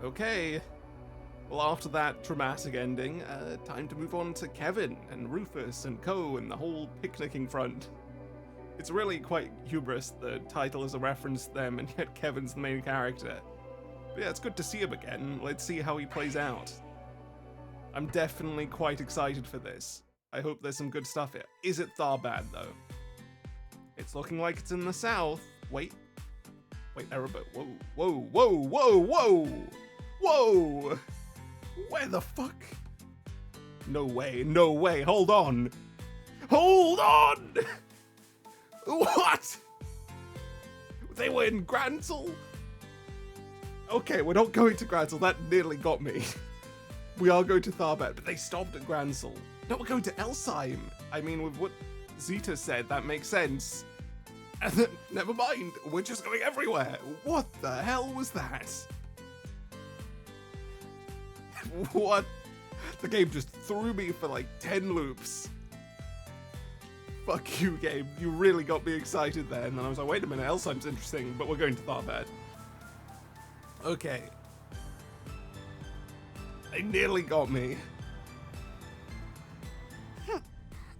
Okay. Well, after that dramatic ending, time to move on to Kevin and Rufus and Co. and the whole picnicking front. It's really quite hubris. The title is a reference to them, and yet Kevin's the main character. But yeah, it's good to see him again. Let's see how he plays out. I'm definitely quite excited for this. I hope there's some good stuff here. Is it Tharbad, though? It's looking like it's in the south. Wait, Erebor. Whoa! Where the fuck? No way, hold on! What? They were in Gransel? Okay, we're not going to Gransel, that nearly got me. We are going to Tharbad, but they stopped at Gransel. No, we're going to Elsheim. I mean, with what Zeta said, that makes sense. And then, never mind, we're just going everywhere. What the hell was that? What? The game just threw me for like 10 loops. Fuck you, game. You really got me excited there. And then I was like, wait a minute, Elsheim's interesting, but we're going to Tharbad. Okay. They nearly got me.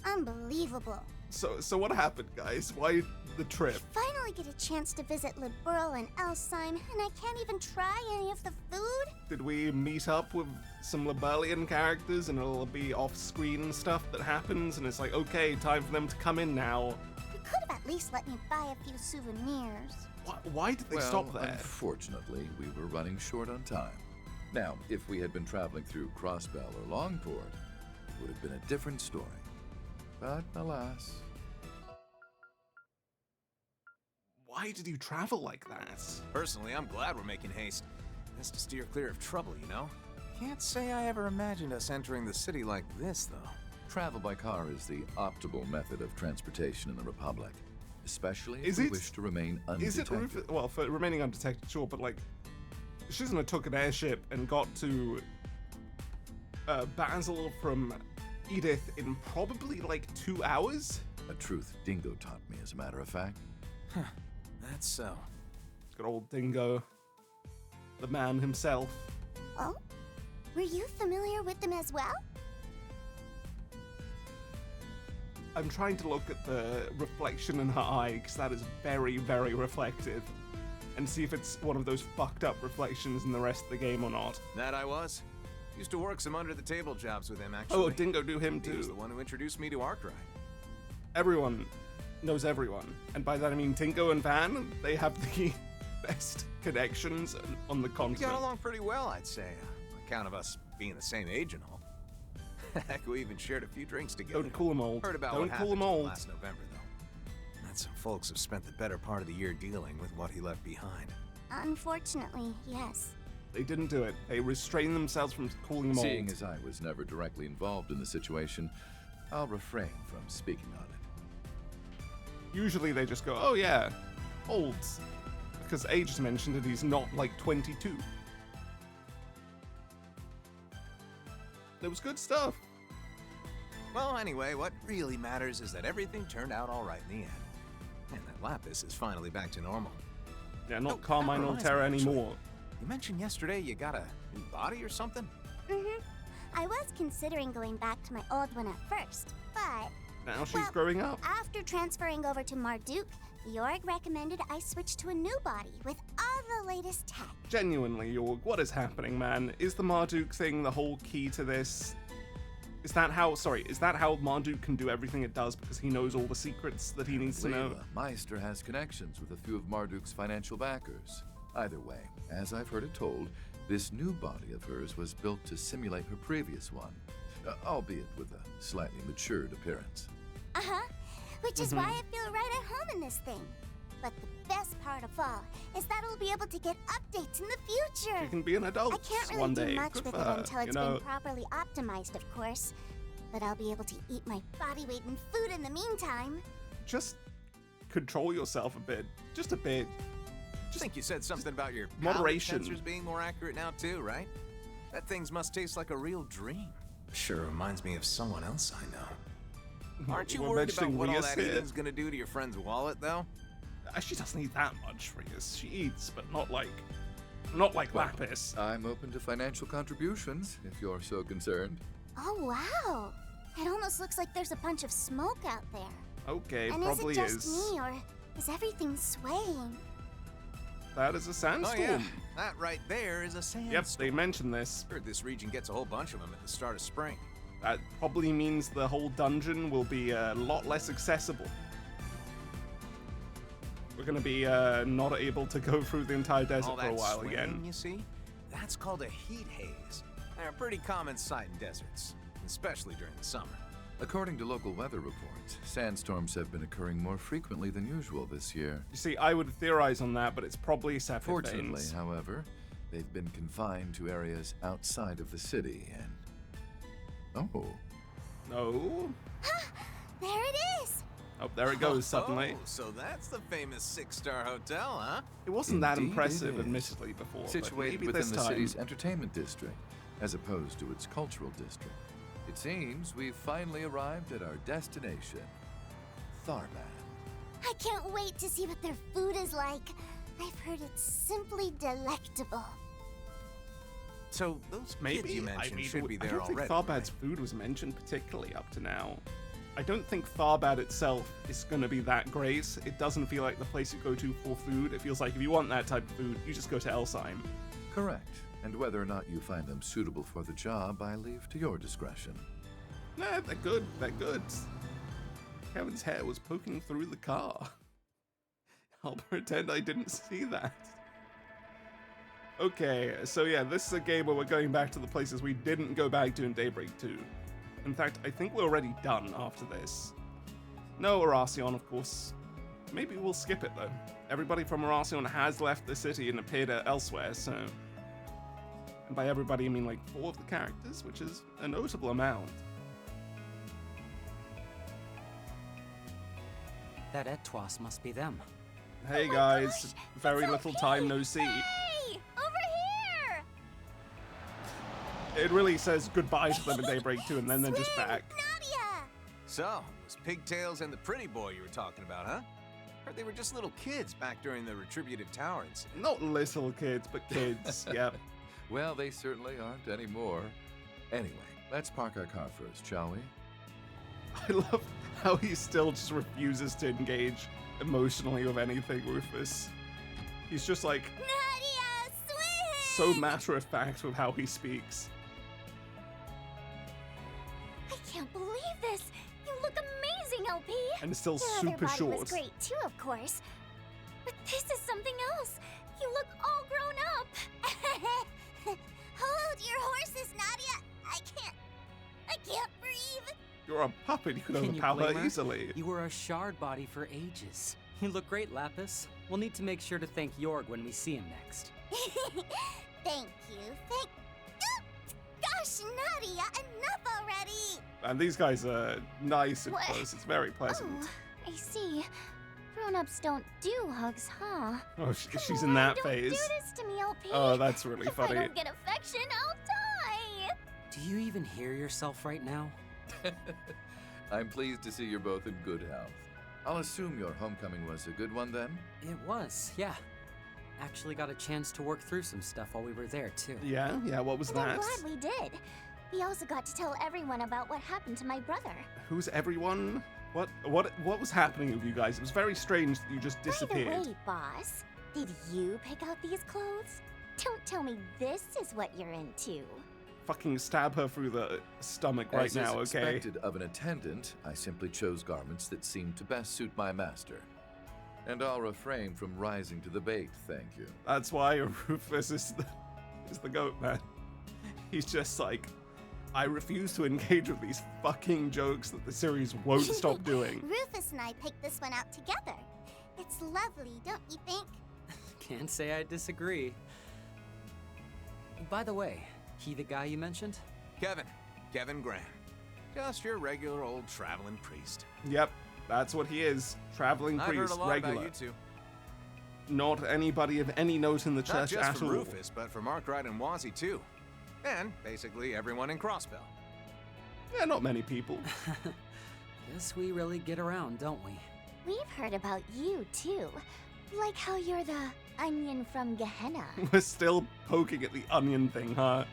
Unbelievable. So what happened, guys? Why the trip? I finally get a chance to visit Liberl and Elsheim, and I can't even try any of the food? Did we meet up with some Liberlian characters and it'll be off-screen stuff that happens and it's like, okay, time for them to come in now? You could have at least let me buy a few souvenirs. Why did they stop there? Unfortunately, we were running short on time. Now, if we had been traveling through Crossbell or Longport, it would have been a different story. But alas. Why did you travel like that? Personally, I'm glad we're making haste. That's to steer clear of trouble, you know? Can't say I ever imagined us entering the city like this, though. Travel by car is the optimal method of transportation in the Republic, especially if Is we it- wish to remain undetected. Is it Rufus? Well, for remaining undetected, sure, but like, Shizuna took an airship and got to Basil from Edith in probably like 2 hours? A truth Dingo taught me, as a matter of fact. That's so. Good old Dingo. The man himself. Oh? Were you familiar with them as well? I'm trying to look at the reflection in her eye, because that is very, very reflective. And see if it's one of those fucked up reflections in the rest of the game or not. That I was. Used to work some under-the-table jobs with him, actually. Oh, Dingo knew him He was too. the one who introduced me to Arkwright. Everyone knows everyone. And by that I mean Dingo and Van, they have the best connections on the We continent. got along pretty well, I'd say. On account of us being the same age and all. Heck, we even shared a few drinks together. Don't call them old. Heard about Don't what call happened them to him old. last November, though. That some folks have spent the better part of the year dealing with what he left behind. Unfortunately, yes. They didn't do it. They restrained themselves from calling them Seeing old. as I was never directly involved in the situation, I'll refrain from speaking on it. Usually they just go, oh yeah, old. Because age is mentioned and he's not like 22. There was good stuff. Well, anyway, what really matters is that everything turned out all right in the end. And that Lapis is finally back to normal. Yeah, not Oh, Carmine that or reminds Terra me, actually. anymore. You mentioned yesterday you got a new body or something? Mm-hmm. I was considering going back to my old one at first, but Now she's Well, growing up. after transferring over to Marduk, the org recommended I switch to a new body with all the latest tech. Genuinely, Jorg, what is happening, man? Is the Marduk thing the whole key to this? Is that how Marduk can do everything it does because he knows all the secrets that he needs to know? Layla, Meister has connections with a few of Marduk's financial backers. Either way, as I've heard it told, this new body of hers was built to simulate her previous one, albeit with a slightly matured appearance. Uh-huh. Which is why I feel right at home in this thing. But the best part of all is that I'll be able to get updates in the future. She can be an adult I can't really one do day. much Good with for it her, until you it's know. been properly optimized, of course. But I'll be able to eat my body weight in food in the meantime. Just control yourself a bit. Just a bit. I think you said something about your moderation. palate sensors being more accurate now too, right? That things must taste like a real dream. Sure reminds me of someone else I know. Aren't you We're worried about mentioning what all Rias that here. eating's gonna do to your friend's wallet, though? She doesn't eat that much, Rias. She eats, but not like Not like Lapis. I'm open to financial contributions, if you're so concerned. Oh, wow. It almost looks like there's a bunch of smoke out there. Okay, And probably is it just me, or is everything swaying? That is a sandstorm. Oh yeah, that right there is a sandstorm. Yep, they mentioned this. Heard this region gets a whole bunch of them at the start of spring. That probably means the whole dungeon will be a lot less accessible. We're gonna be not able to go through the entire desert All for a that while swaying, again. you see? That's called a heat haze. They're a pretty common sight in deserts, especially during the summer. According to local weather reports, sandstorms have been occurring more frequently than usual this year. You see, I would theorize on that, but it's probably Sapphire Fortunately, veins. however, they've been confined to areas outside of the city and... Oh, No. There it is! Oh, there it goes suddenly. Oh, so that's the famous 6-star hotel, huh? It wasn't that Indeed impressive, it is. admittedly, before. but situated maybe within this the time. city's entertainment district, as opposed to its cultural district. It seems we've finally arrived at our destination, Tharbad. I can't wait to see what their food is like. I've heard it's simply delectable. So those Maybe. kids you mentioned should be I there don't think already. Tharbad's food was mentioned particularly up to now. I don't think Tharbad itself is going to be that great. It doesn't feel like the place you go to for food. It feels like if you want that type of food, you just go to Elsheim. Correct. And whether or not you find them suitable for the job, I leave to your discretion. Nah, they're good. They're good. Kevin's hair was poking through the car. I'll pretend I didn't see that. Okay, so yeah, this is a game where we're going back to the places we didn't go back to in Daybreak 2. In fact, I think we're already done after this. No Arasion, of course. Maybe we'll skip it, though. Everybody from Arasion has left the city and appeared elsewhere, so... And by everybody, I mean like 4 of the characters, which is a notable amount. That Etwas must be them. Hey Oh my guys, gosh, very it's little okay. time no see. Hey! Over here! It really says goodbye to them in Daybreak 2 and then they're just Swim, back. Nadia! So, it was Pigtails and the pretty boy you were talking about, huh? Heard they were just little kids back during the Retributive Tower incident. Not little kids, but kids, yep. Well, they certainly aren't anymore. Anyway, let's park our car first, shall we? I love how he still just refuses to engage emotionally with anything, Rufus. He's just like Nadia, so swim! matter of fact with how he speaks. I can't believe this! You look amazing, LP! And still Your super other body short. was great too, of course. But this is something else. You look all grown up. Hold your horses, Nadia. I can't breathe. You're a puppet, you could Can you overpower blame her her? easily. You were a shard body for ages. You look great, Lapis. We'll need to make sure to thank Jorg when we see him next. Thank you. Gosh, Nadia, enough already. And these guys are nice and What? close, it's very pleasant. Oh, I see. Grown-ups don't do hugs, huh? Oh, Come she's in on, that don't phase. do this to me, LP. Oh, that's really if funny. I don't get affection, I'll die. Do you even hear yourself right now? I'm pleased to see you're both in good health. I'll assume your homecoming was a good one then? It was, yeah. Actually got a chance to work through some stuff while we were there, too. Yeah, what was And I'm that? glad we did. We also got to tell everyone about what happened to my brother. Who's everyone? What was happening with you guys? It was very strange that you just disappeared. By the way, boss, did you pick out these clothes? Don't tell me this is what you're into. Fucking stab her through the stomach right As now, is okay? expected of an attendant, I simply chose garments that seemed to best suit my master. And I'll refrain from rising to the bait, thank you. That's why Rufus is the goat, man. He's just like, I refuse to engage with these fucking jokes that the series won't stop doing. Rufus and I picked this one out together. It's lovely, don't you think? Can't say I disagree. By the way, he the guy you mentioned? Kevin Graham. Just your regular old traveling priest. Yep, that's what he is. Traveling I've heard priest, a lot regular. about you two. Not anybody of any note in the Not church just at from all. Rufus, but from Arkwright and Wazzy too. And basically everyone in Crossbell. Yeah, not many people. Guess we really get around, don't we? We've heard about you, too. Like how you're the onion from Gehenna. We're still poking at the onion thing, huh?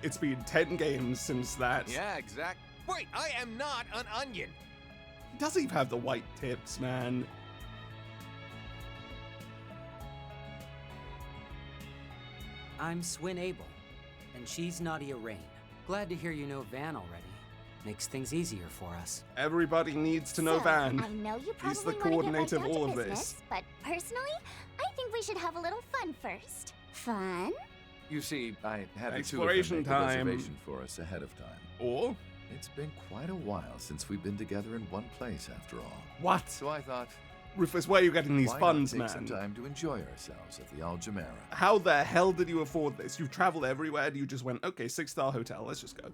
It's been 10 games since that. Yeah, exact. Wait, I am not an onion. He doesn't even have the white tips, man. I'm Swin Abel, and she's Nadia Rain. Glad to hear you know Van already. Makes things easier for us. Everybody needs to know Van. I know you probably He's the want to get coordinator right of down all to of business, this. but personally, I think we should have a little fun first. Fun? You see, I had the Exploration two of them make time. a reservation for us ahead of time. Or It's been quite a while since we've been together in one place, after all. what? So I thought, Rufus, where are you getting these why funds, not take man? some time to enjoy ourselves at the Al Jumeirah? How the hell did you afford this? You've traveled everywhere and you just went, okay, 6-star hotel, let's just go.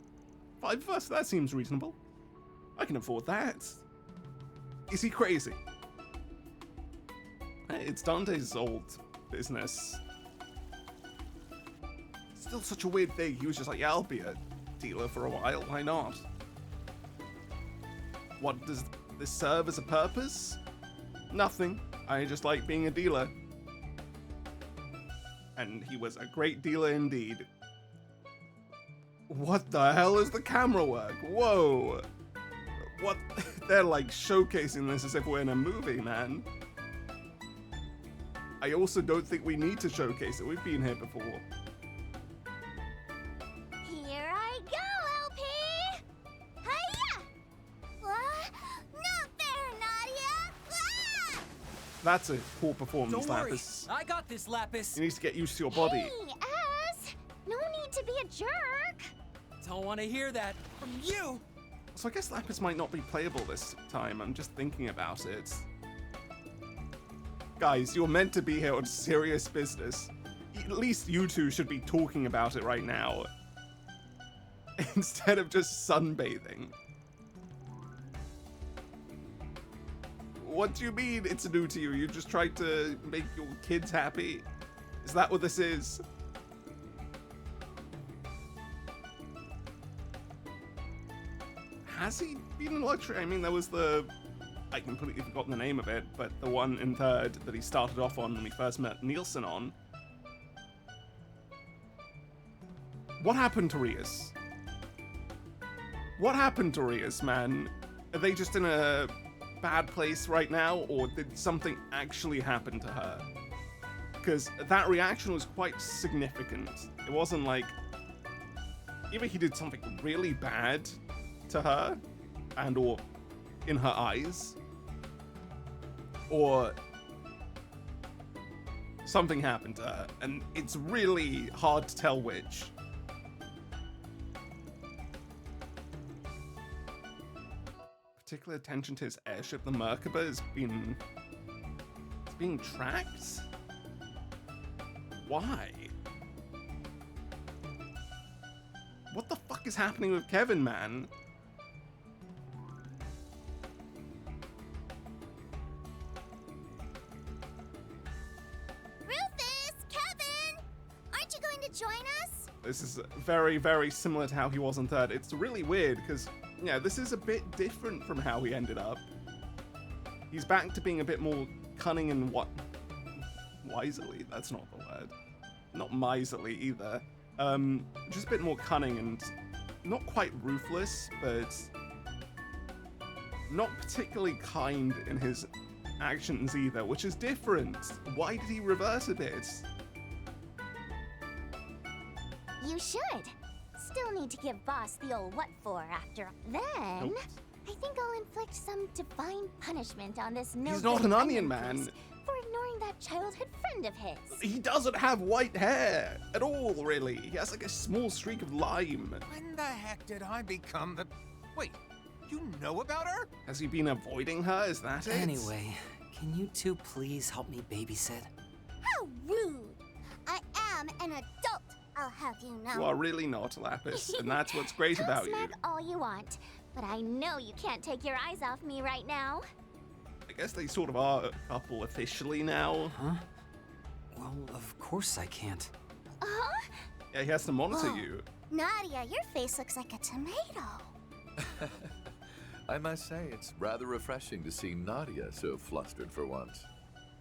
5 of us, that seems reasonable. I can afford that. Is he crazy? Hey, it's Dante's old business. Still such a weird thing. He was just like, yeah, I'll be a dealer for a while, why not? What, does this serve as a purpose? Nothing. I just like being a dealer. And he was a great dealer indeed. What the hell is the camera work? Whoa! What? They're like showcasing this as if we're in a movie, man. I also don't think we need to showcase it. We've been here before. Here I go, LP! Hiya! What? Not fair, Nadia! Ah! That's a poor performance, Don't worry, Lapis. I got this, Lapis. You need to get used to your body. Hey, Az! No need to be a jerk! Don't want to hear that from you. So I guess Lapis might not be playable this time. I'm just thinking about it. Guys, you're meant to be here on serious business. At least you two should be talking about it right now. Instead of just sunbathing. What do you mean it's new to you? You just tried to make your kids happy? Is that what this is? Has he been in luxury? I mean, there was the... I completely forgotten the name of it, but the one in third that he started off on when we first met Nielsen on. What happened to Rias? What happened to Rias, man? Are they just in a bad place right now, or did something actually happen to her? Because that reaction was quite significant. It wasn't like... Either he did something really bad to her, and or in her eyes, or something happened to her, and it's really hard to tell which. Particular attention to his airship, the Merkaba, is being tracked? Why? What the fuck is happening with Kevin, man? Rufus! Kevin! Aren't you going to join us? This is very, very similar to how he was in third. It's really weird because, yeah, this is a bit different from how he ended up. He's back to being a bit more cunning and wisely. That's not the word. Not miserly either. Just a bit more cunning and not quite ruthless, but not particularly kind in his actions either, which is different. Why did he reverse a bit? You should. Still need to give Boss the old what for after. Then, Nope. I think I'll inflict some divine punishment on this no. He's not an onion man. For ignoring that childhood friend of his. He doesn't have white hair at all, really. He has like a small streak of lime. When the heck did I become the... Wait, you know about her? Has he been avoiding her? Is that it? Anyway, can you two please help me babysit? How rude! I am an adult, I'll have you know. You are really not, Lapis, and that's what's great Talk about you. smack all you want, but I know you can't take your eyes off me right now. I guess they sort of are a couple officially now. Huh? Well, of course I can't. Huh? Yeah, he has to monitor Whoa. you. Nadia, your face looks like a tomato. I must say, it's rather refreshing to see Nadia so flustered for once.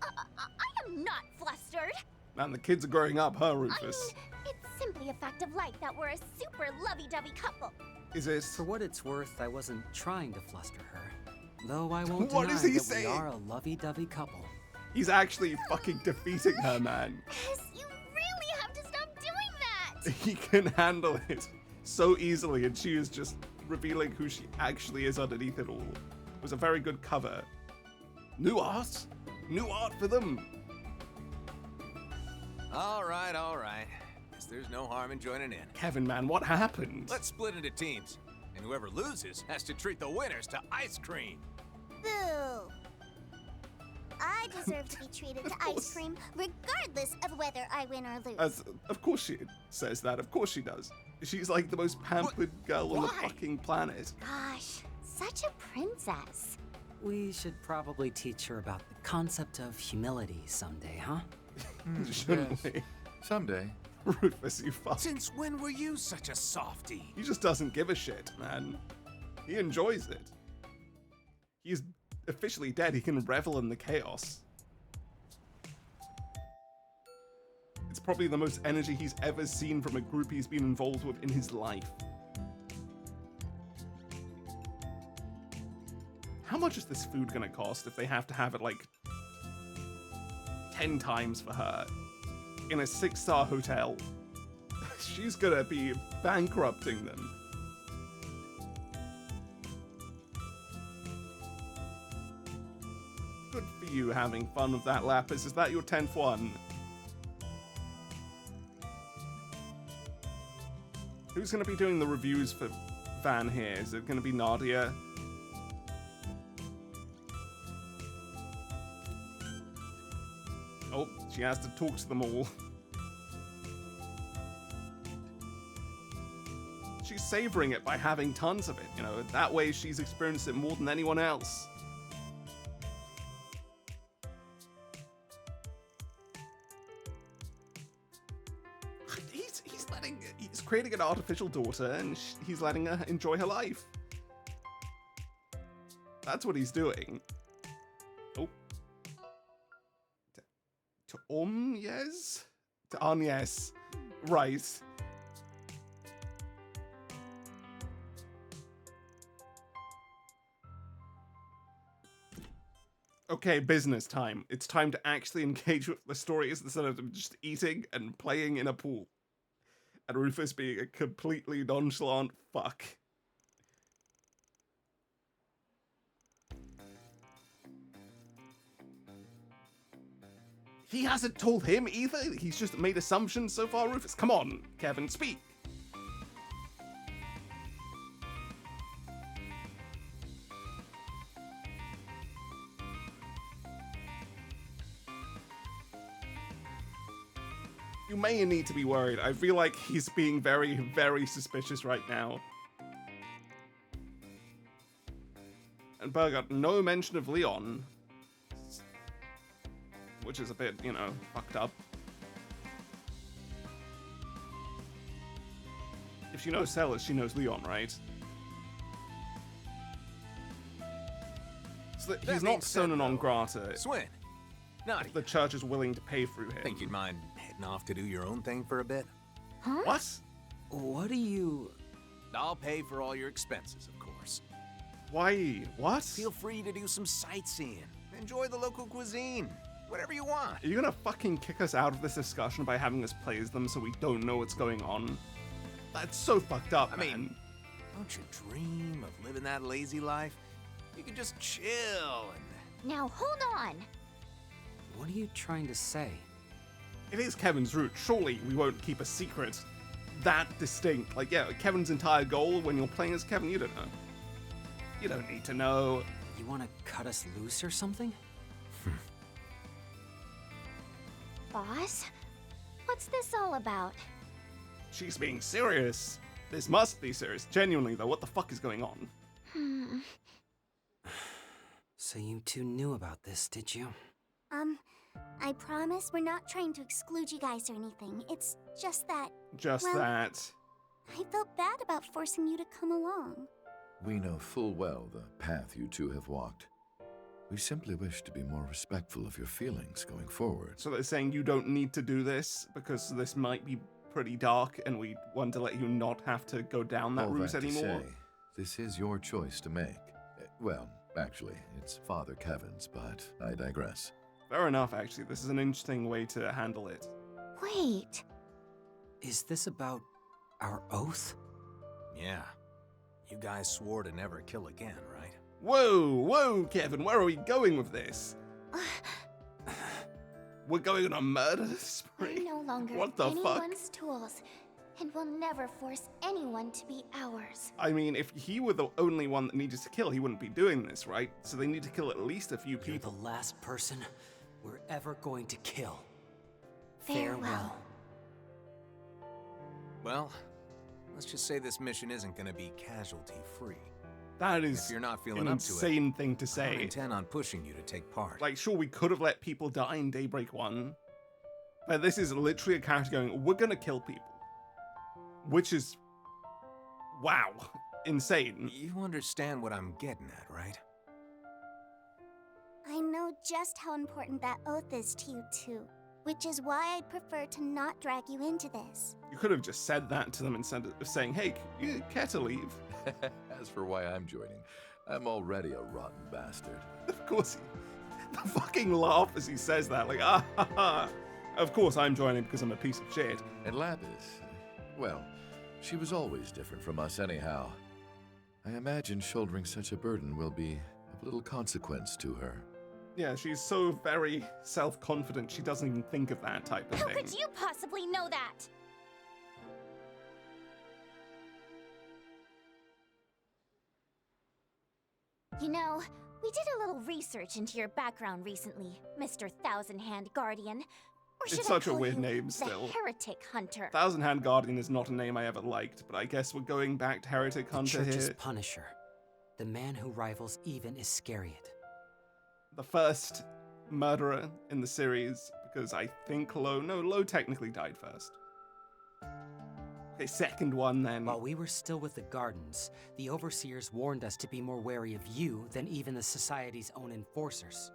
I am not flustered. Man, the kids are growing up, huh, I mean, Rufus? it's simply a fact of life that we're a super lovey-dovey couple. Is it? For what it's worth, I wasn't trying to fluster her. Though I won't What deny is he that saying? we are a lovey-dovey couple. He's actually fucking defeating her, man. Cause you really have to stop doing that! He can handle it so easily, and she is just revealing who she actually is underneath it all. It was a very good cover. New art? New art for them. All right, all right. Guess there's no harm in joining in. Kevin, man, what happened? Let's split into teams, and whoever loses has to treat the winners to ice cream. Boo! I deserve to be treated to ice cream regardless of whether I win or lose. Of course she says that. Of course she does. She's like the most pampered girl on the Why? fucking planet. Gosh, such a princess. We should probably teach her about the concept of humility someday, huh? Shouldn't we? Someday. Rufus, you fuck. Since when were you such a softie? He just doesn't give a shit, man. He enjoys it. He's officially dead. He can revel in the chaos. It's probably the most energy he's ever seen from a group he's been involved with in his life. How much is this food gonna cost if they have to have it like 10 times for her in a 6-star hotel? She's gonna be bankrupting them. Good for you having fun with that, Lapis. Is that your 10th one? Who's gonna be doing the reviews for Van here? Is it gonna be Nadia? Oh, she has to talk to them all. She's savoring it by having tons of it, you know, that way she's experienced it more than anyone else. He's creating an artificial daughter and he's letting her enjoy her life. That's what he's doing. Oh. To yes? To yes. Right. Okay, business time. It's time to actually engage with the stories instead of just eating and playing in a pool. And Rufus being a completely nonchalant fuck. He hasn't told him either. He's just made assumptions so far, Rufus. Come on, Kevin, speak. You may need to be worried. I feel like he's being very, very suspicious right now. And Burger, no mention of Leon. Which is a bit, you know, fucked up. If she knows Sellers, she knows Leon, right? So that he's not persona non grata. Swin, Nadia, The church is willing to pay through him. think you'd mind heading off to do your own thing for a bit? Huh? What? What do you... I'll pay for all your expenses, of course. Why? What? Feel free to do some sightseeing. Enjoy the local cuisine. Whatever you want. Are you gonna fucking kick us out of this discussion by having us play as them so we don't know what's going on? That's so fucked up, I man. mean, don't you dream of living that lazy life? You can just chill and... Now hold on. What are you trying to say? It is Kevin's route. Surely we won't keep a secret that distinct. Like, yeah, Kevin's entire goal when you're playing as Kevin, you don't know. You don't need to know. You want to cut us loose or something? Boss? What's this all about? She's being serious. This must be serious. Genuinely, though, what the fuck is going on? So you two knew about this, did you? I promise we're not trying to exclude you guys or anything. It's just that Just Well- that. I felt bad about forcing you to come along. We know full well the path you two have walked. We simply wish to be more respectful of your feelings going forward. So they're saying you don't need to do this because this might be pretty dark and we want to let you not have to go down that All route that to anymore. say, this is your choice to make. Well, actually, it's Father Kevin's, but I digress. Fair enough, actually. This is an interesting way to handle it. Wait. Is this about our oath? Yeah. You guys swore to never kill again, right? Whoa, Kevin, where are we going with this? We're going on a murder We're spree? no longer What the fuck? anyone's tools, and will never force anyone to be ours. I mean, if he were the only one that needed to kill, he wouldn't be doing this, right? So they need to kill at least a few You're people. the last person we're ever going to kill. Farewell. Well, let's just say this mission isn't gonna be casualty-free. That is If you're not feeling an up to it, insane thing to I don't say. intend on pushing you to take part. Like, sure, we could have let people die in Daybreak 1, but this is literally a character going, we're gonna kill people. Which is, wow, insane. You understand what I'm getting at, right? I know just how important that oath is to you, too. Which is why I'd prefer to not drag you into this. You could have just said that to them instead of saying, hey, you care to leave? As for why I'm joining, I'm already a rotten bastard. Of course, the fucking laugh as he says that, like, ah ha ha. Of course I'm joining because I'm a piece of shit. And Lapis, well, she was always different from us anyhow. I imagine shouldering such a burden will be of little consequence to her. Yeah, she's so very self-confident, she doesn't even think of that type of How thing. could you possibly know that? You know, we did a little research into your background recently, Mr. Thousand Hand Guardian. Or should It's I such a call weird you name the still. Heretic Hunter. Thousand Hand Guardian is not a name I ever liked, but I guess we're going back to Heretic The Hunter Church's here. Punisher. The man who rivals even Iscariot. The first murderer in the series, because I think Lo technically died first. Okay, second one then. While we were still with the Gardens, the Overseers warned us to be more wary of you than even the Society's own enforcers.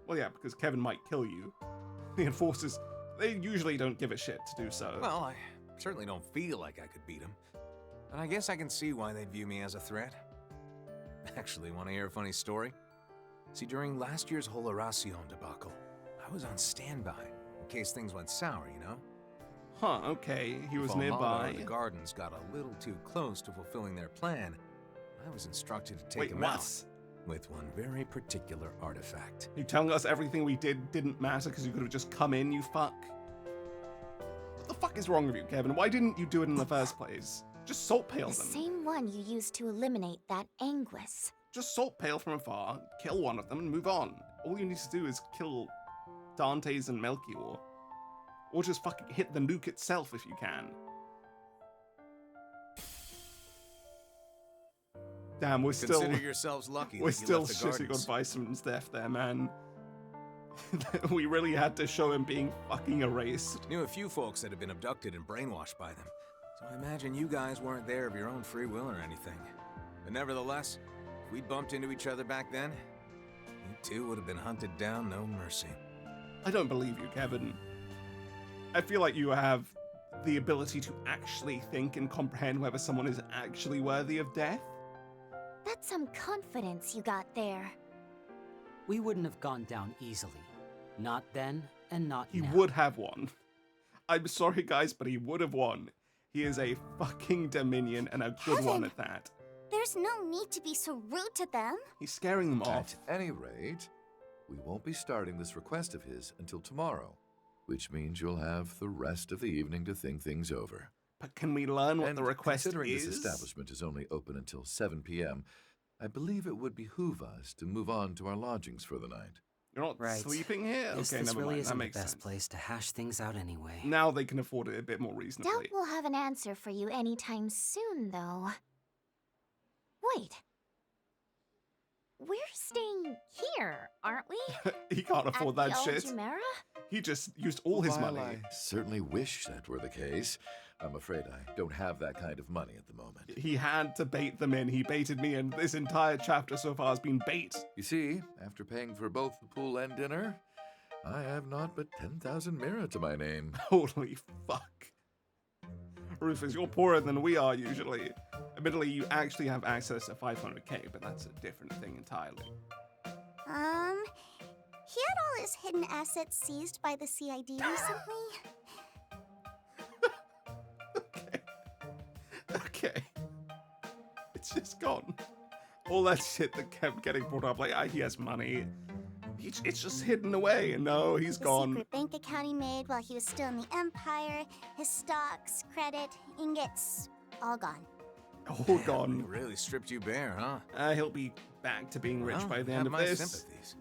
Well, yeah, because Kevin might kill you. The Enforcers, they usually don't give a shit to do so. Well, I certainly don't feel like I could beat him. But I guess I can see why they'd view me as a threat. Actually, want to hear a funny story? See, during last year's whole Horacion debacle, I was on standby in case things went sour, you know? Huh, okay, he was If Almada nearby. or the Gardens got a little too close to fulfilling their plan, I was instructed to take Wait, them what? out with one very particular artifact. You telling us everything we did didn't matter because you could have just come in, you fuck? What the fuck is wrong with you, Kevin? Why didn't you do it in the first place? Just salt pale The them. same one you used to eliminate that Anguis. Just salt pale from afar, kill one of them, and move on. All you need to do is kill Dante's and Melchior. Or just fucking hit the nuke itself if you can. Damn, we're still Consider yourselves lucky we're that you still left the shitting on Gardens. Bison's death there, man. We really had to show him being fucking erased. Knew a few folks that had been abducted and brainwashed by them, so I imagine you guys weren't there of your own free will or anything. But nevertheless, if we'd bumped into each other back then, you two would have been hunted down, no mercy. I don't believe you, Kevin. I feel like you have the ability to actually think and comprehend whether someone is actually worthy of death. That's some confidence you got there. We wouldn't have gone down easily. Not then, and not He now. would have won. I'm sorry, guys, but he would have won. He is a fucking Dominion and a good one Kevin! at that. There's no need to be so rude to them. He's scaring them off. At any rate, we won't be starting this request of his until tomorrow, which means you'll have the rest of the evening to think things over. But can we learn what And the request considering is? this establishment is only open until 7 p.m., I believe it would behoove us to move on to our lodgings for the night. You're not Right. sleeping here? Guess Okay, this never really mind. isn't That the makes best sense. place to hash things out anyway. Now they can afford it a bit more Doubt reasonably. we'll have an answer for you anytime soon, though. Wait. we're staying here, aren't we? He can't afford At that the old shit. Jumeirah? He just used all his While money. I certainly wish that were the case, I'm afraid I don't have that kind of money at the moment. He had to bait them in. He baited me, and this entire chapter so far has been bait. You see, after paying for both the pool and dinner, I have not but 10,000 mira to my name. Holy fuck. Rufus, you're poorer than we are usually. Admittedly, you actually have access to 500k, but that's a different thing entirely. He had all his hidden assets seized by the CID recently. Okay. It's just gone. All that shit that kept getting brought up, like, he has money. It's just hidden away, and no, he's The gone. secret bank account he made while he was still in the Empire, his stocks, credit, ingots, all gone. All He gone. really stripped you bare, huh? He'll be back to being rich Well, by the have end of my this. sympathies.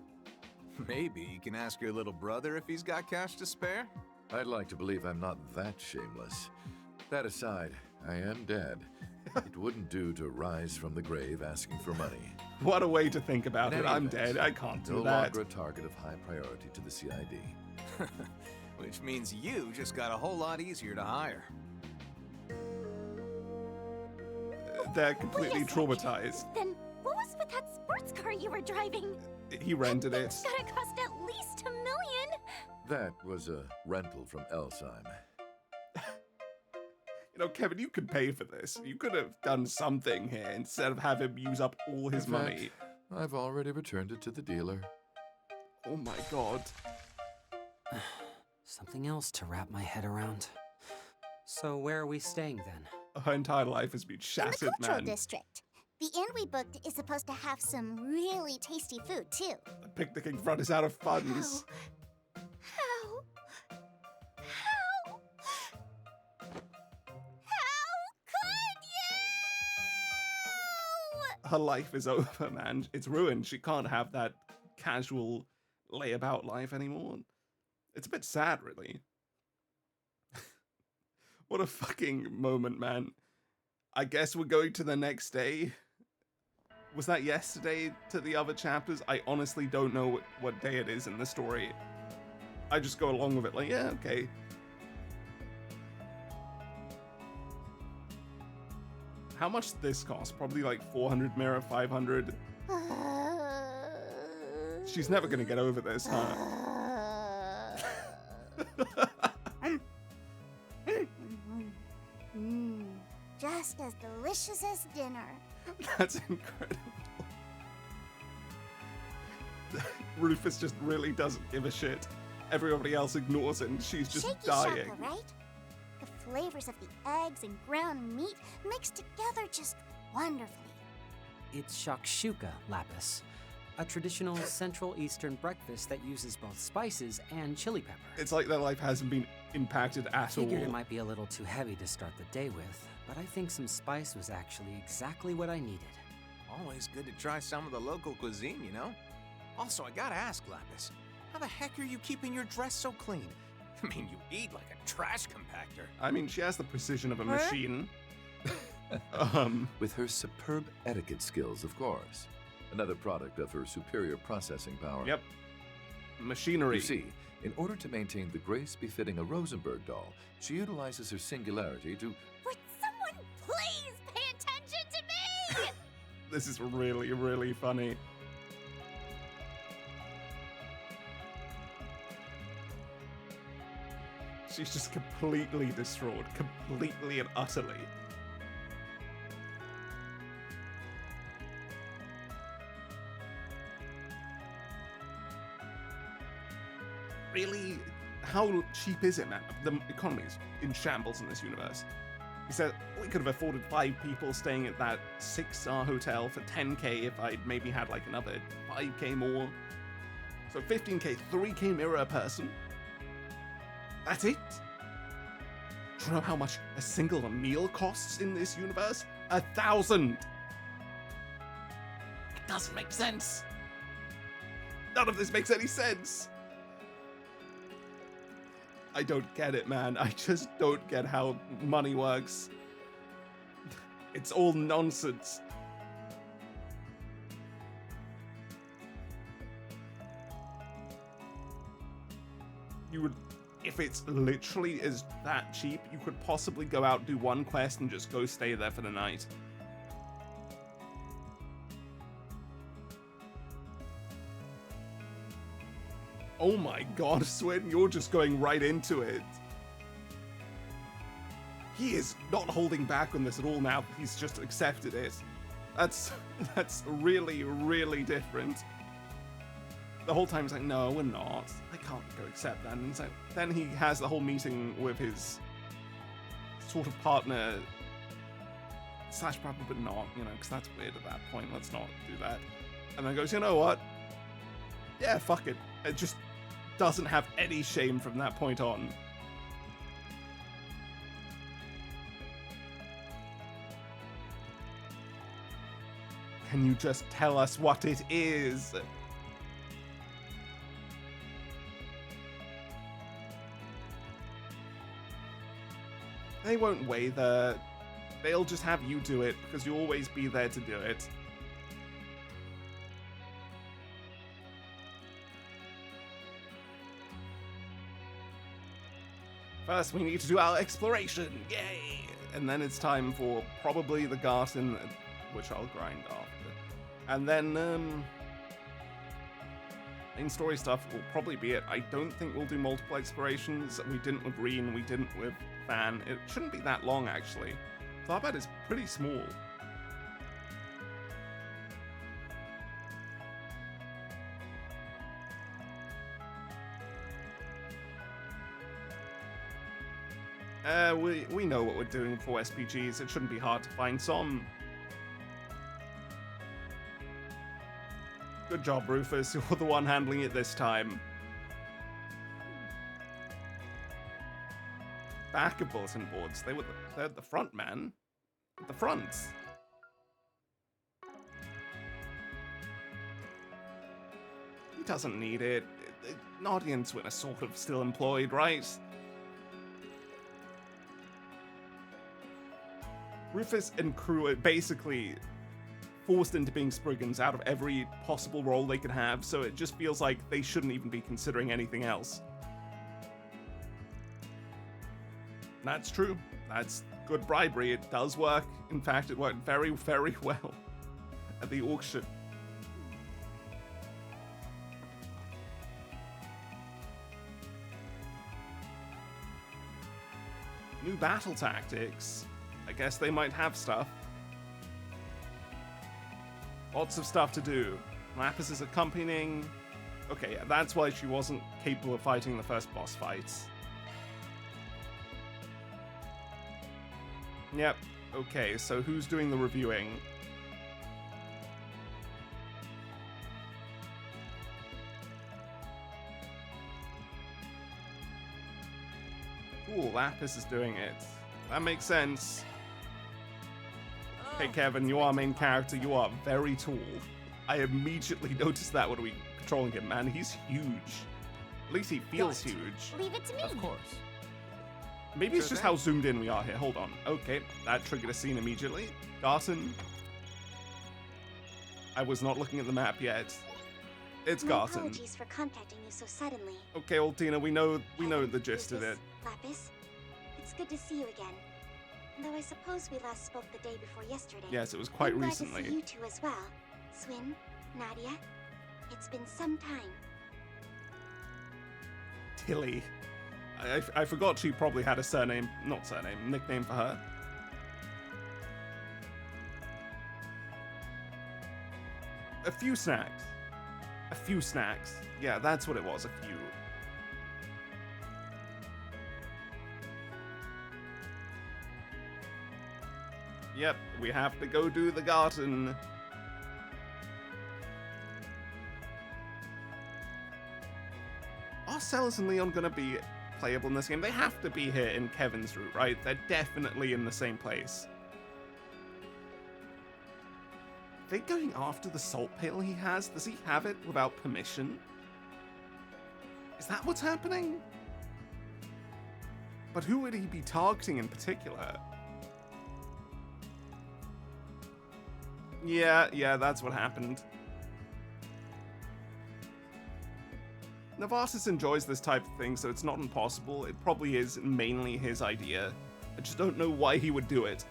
Maybe you can ask your little brother if he's got cash to spare? I'd like to believe I'm not that shameless. That aside, I am dead. It wouldn't do to rise from the grave asking for money. What a way to think about In it. any I'm event, dead. I can't do No that. longer a target of high priority to the CID. Which means you just got a whole lot easier to hire. They're completely Wait a sec. traumatized. Then what was with that sports car you were driving? He rented it. It's gotta cost at least $1 million. That was a rental from Elsheim. You know, Kevin, you could pay for this. You could have done something here instead of have him use up all his In fact, money. I've already returned it to the dealer. Oh my god. Something else to wrap my head around. So where are we staying then? Her entire life has been In the shattered, cultural man. district. The inn we booked is supposed to have some really tasty food, too. The picnicking front is out of funds. How? Could you? Her life is over, man. It's ruined. She can't have that casual layabout life anymore. It's a bit sad, really. What a fucking moment, man. I guess we're going to the next day. Was that yesterday to the other chapters? I honestly don't know what day it is in the story. I just go along with it like, yeah, okay. How much did this cost? Probably like 400 mira, 500. She's never gonna get over this, huh? Just as delicious as dinner. That's incredible. Rufus just really doesn't give a shit. Everybody else ignores it and she's just Shaky dying. shaka, right? The flavors of the eggs and ground meat mixed together just wonderfully. It's shakshuka, Lapis. A traditional Central Eastern breakfast that uses both spices and chili pepper. It's like their life hasn't been impacted at all. Figured it might be a little too heavy to start the day with, but I think some spice was actually exactly what I needed. Always good to try some of the local cuisine, you know? Also, I gotta ask, Lapis, how the heck are you keeping your dress so clean? I mean, you eat like a trash compactor. I mean, she has the precision of a Huh? machine. With her superb etiquette skills, of course. Another product of her superior processing power. Yep. Machinery. You see, in order to maintain the grace befitting a Rosenberg doll, she utilizes her singularity to... Would someone please pay attention to me? This is really, really funny. She's just completely distraught. Completely and utterly. Really? How cheap is it, man? The economy is in shambles in this universe. He said, we could have afforded 5 people staying at that 6-star hotel for 10k if I'd maybe had like another 5k more. So 15k, 3k mirror a person. That's it? Do you know how much a single meal costs in this universe? 1,000! It doesn't make sense. None of this makes any sense. I don't get it, man. I just don't get how money works. It's all nonsense. you would, if it's literally is that cheap, you could possibly go out, do one quest, and just go stay there for the night. Oh my god, Swin, you're just going right into it. He is not holding back on this at all now. He's just accepted it. That's really, really different. The whole time he's like, no, we're not. I can't go accept that. And he's like, then he has the whole meeting with his sort of partner / partner, but not, you know, because that's weird at that point. Let's not do that. And then goes, you know what? Yeah, fuck it. It just doesn't have any shame from that point on. Can you just tell us what it is? They won't wait there. They'll just have you do it because you'll always be there to do it. First, we need to do our exploration. Yay! And then it's time for probably the garden, which I'll grind after. And then, main story stuff will probably be it. I don't think we'll do multiple explorations. We didn't with Reen, we didn't with Fan. It shouldn't be that long, actually. Tharbad is pretty small. We know what we're doing for SPGs. It shouldn't be hard to find some. Good job, Rufus. You're the one handling it this time. Back of bulletin boards. They're the front, man. At the front. He doesn't need it. Naughty and Swin are sort of still employed, right? Rufus and crew are basically forced into being Spriggans out of every possible role they could have, so it just feels like they shouldn't even be considering anything else. That's true. That's good bribery. It does work. In fact, it worked very, very well at the auction. New battle tactics. I guess they might have stuff. Lots of stuff to do. Lapis is accompanying. Okay, yeah, that's why she wasn't capable of fighting the first boss fights. Yep. Okay, so who's doing the reviewing? Cool, Lapis is doing it. That makes sense. Hey Kevin, you are main character, you are very tall. I immediately noticed that when we controlling him, man. He's huge. At least he feels huge. Leave it to me. Of course. Maybe it's just how zoomed in we are here. Hold on. Okay, that triggered a scene immediately. Garten. I was not looking at the map yet. It's My Garten. apologies for contacting you so suddenly. Okay, old Tina, we know the gist of it. Lapis, it's good to see you again. Though I suppose we last spoke the day before yesterday. Yes, it was quite I'm glad recently. to see you two as well. Swin, Nadia, it's been some time. Tilly. I forgot she probably had a nickname for her. A few snacks. A few snacks. Yeah, that's what it was, a few. Yep, we have to go do the garden. Are Celes and Leon gonna be playable in this game? They have to be here in Kevin's route, right? They're definitely in the same place. Are they going after the salt pail he has? Does he have it without permission? Is that what's happening? But who would he be targeting in particular? Yeah, that's what happened. Novartis enjoys this type of thing, so it's not impossible. It probably is mainly his idea. I just don't know why he would do it.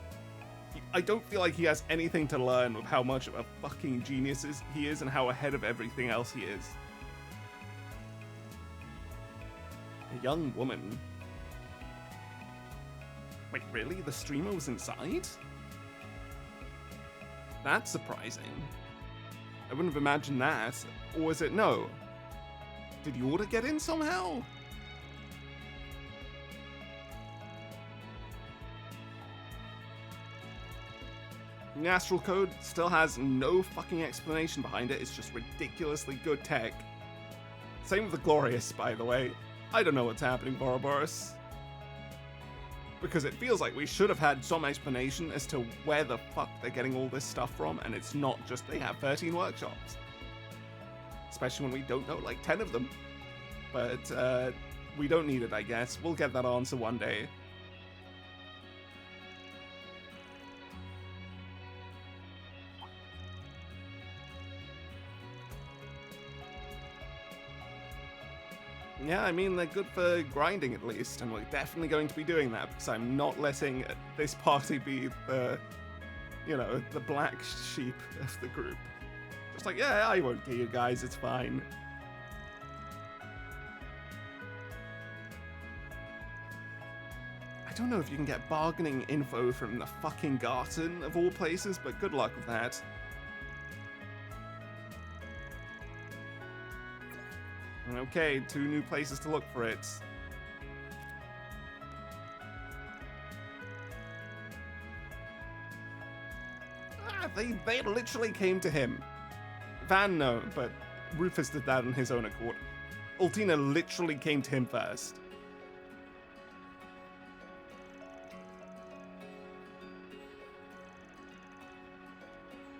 I don't feel like he has anything to learn with how much of a fucking genius he is and how ahead of everything else he is. A young woman. Wait, really? The streamer was inside? That's surprising. I wouldn't have imagined that. Or was it no? Did Yorda get in somehow? The Astral Code still has no fucking explanation behind it. It's just ridiculously good tech. Same with the Glorious, by the way. I don't know what's happening, Boroboros. Because it feels like we should have had some explanation as to where the fuck they're getting all this stuff from, and it's not just they have 13 workshops. Especially when we don't know like 10 of them. But we don't need it, I guess. We'll get that answer one day. Yeah, I mean, they're good for grinding at least, and we're definitely going to be doing that, because I'm not letting this party be the, you know, the black sheep of the group. Just like, yeah, I won't get you guys, it's fine. I don't know if you can get bargaining info from the fucking Garten, of all places, but good luck with that. Okay, 2 new places to look for it. They literally came to him. Van, no, but Rufus did that on his own accord. Ultina literally came to him first.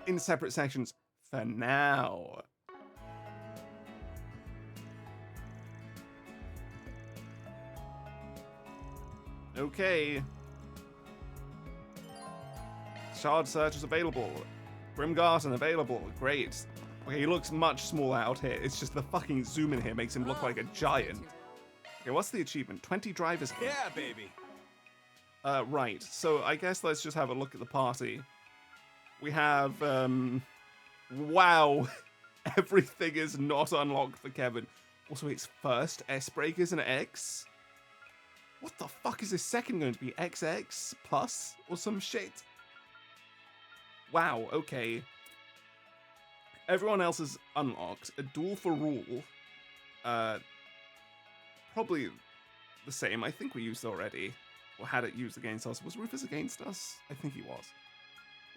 In separate sections for now. Okay. Shard Search is available. Grim Garden available. Great. Okay, he looks much smaller out here. It's just the fucking zoom in here makes him look like a giant. Okay, what's the achievement? 20 drivers. Yeah, baby. Right. So I guess let's just have a look at the party. We have, wow. Everything is not unlocked for Kevin. Also, his first S-Break is an X. What the fuck is his second going to be? XX plus or some shit? Wow, okay. Everyone else is unlocked. A duel for rule. Probably the same. I think we used already. Or had it used against us. Was Rufus against us? I think he was.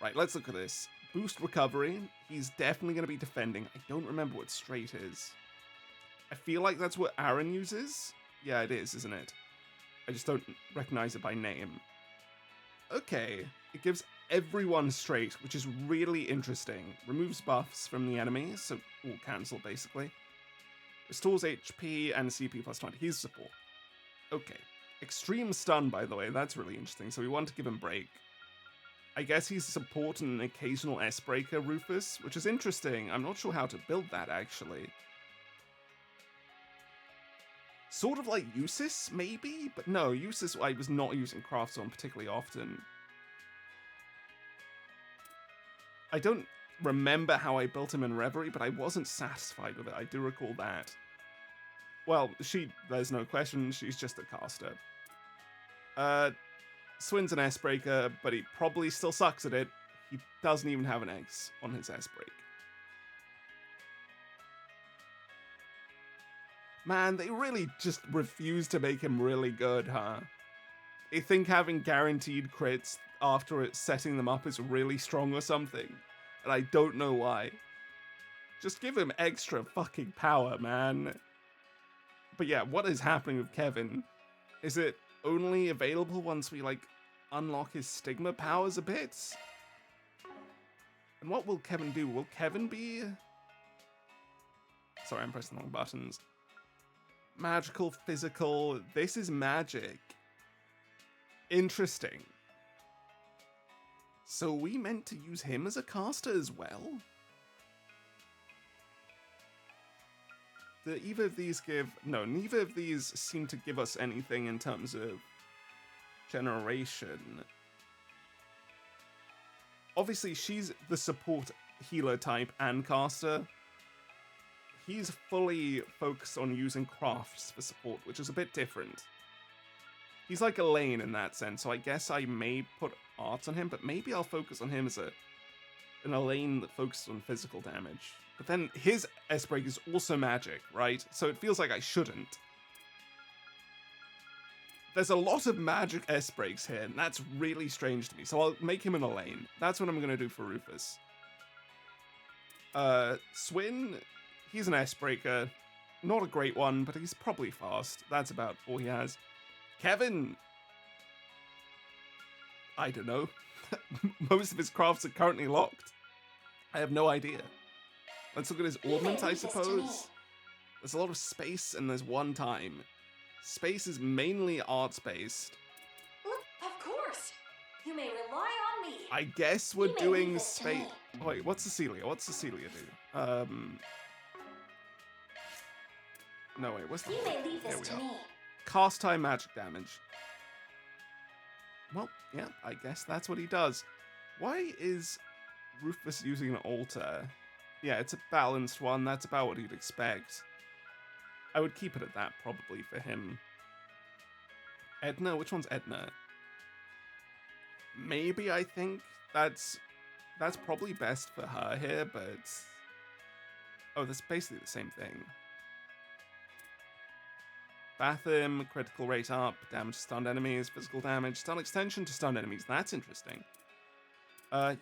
Right, let's look at this. Boost recovery. He's definitely going to be defending. I don't remember what straight is. I feel like that's what Aaron uses. Yeah, it is, isn't it? I just don't recognize it by name. Okay, it gives everyone straight, which is really interesting. Removes buffs from the enemy, so all cancel basically. Restores HP and CP plus 20. He's support. Okay. Extreme stun, by the way, that's really interesting, so we want to give him break. I guess he's support and an occasional S-breaker, Rufus, which is interesting. I'm not sure how to build that, actually. Sort of like Eusis, maybe? But no, Eusis I was not using crafts on particularly often. I don't remember how I built him in Reverie, but I wasn't satisfied with it. I do recall that. Well, there's no question, she's just a caster. Swin's an S-breaker, but he probably still sucks at it. He doesn't even have an X on his S-break. Man, they really just refuse to make him really good, huh? They think having guaranteed crits after it setting them up is really strong or something. And I don't know why. Just give him extra fucking power, man. But yeah, what is happening with Kevin? Is it only available once we, like, unlock his stigma powers a bit? And what will Kevin do? Will Kevin be... Sorry, I'm pressing the wrong buttons. Magical, physical. This is magic. Interesting. So we meant to use him as a caster as well? Do either of these give... No, neither of these seem to give us anything in terms of generation. Obviously, she's the support healer type and caster. He's fully focused on using crafts for support, which is a bit different. He's like Elaine in that sense, so I guess I may put arts on him, but maybe I'll focus on him as an Elaine that focuses on physical damage. But then his S-Break is also magic, right? So it feels like I shouldn't. There's a lot of magic S-Breaks here, and that's really strange to me. So I'll make him an Elaine. That's what I'm going to do for Rufus. Swin, he's an S-Breaker. Not a great one, but he's probably fast. That's about all he has. Kevin! I don't know. Most of his crafts are currently locked. I have no idea. Let's look at his ornament, I suppose. There's a lot of space, and there's one time. Space is mainly arts-based. Of course. You may rely on me. I guess we're doing space... Oh, wait, what's Cecilia? What's Cecilia do? No, wait, what's the... You may leave this to me. Cast time magic damage. Well, yeah, I guess that's what he does. Why is Rufus using an altar? Yeah, it's a balanced one. That's about what you'd expect. I would keep it at that, probably, for him. Edna? Which one's Edna? Maybe, I think. That's probably best for her here, but... Oh, that's basically the same thing. Bathim, critical rate up, damage to stunned enemies, physical damage, stun extension to stunned enemies. That's interesting.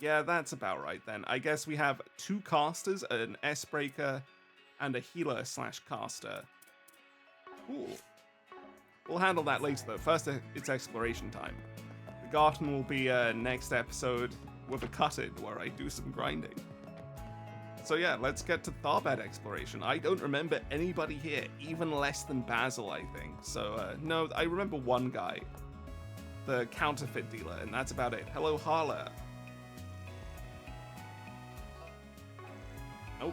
Yeah, that's about right then. I guess we have two casters, an S-Breaker, and a healer/caster. Cool. We'll handle that later though. First, it's exploration time. The garden will be next episode with a cut-in where I do some grinding. So yeah, let's get to Tharbad exploration. I don't remember anybody here, even less than Basil, I think. So, no, I remember one guy. The counterfeit dealer, and that's about it. Hello, Harla. Oh,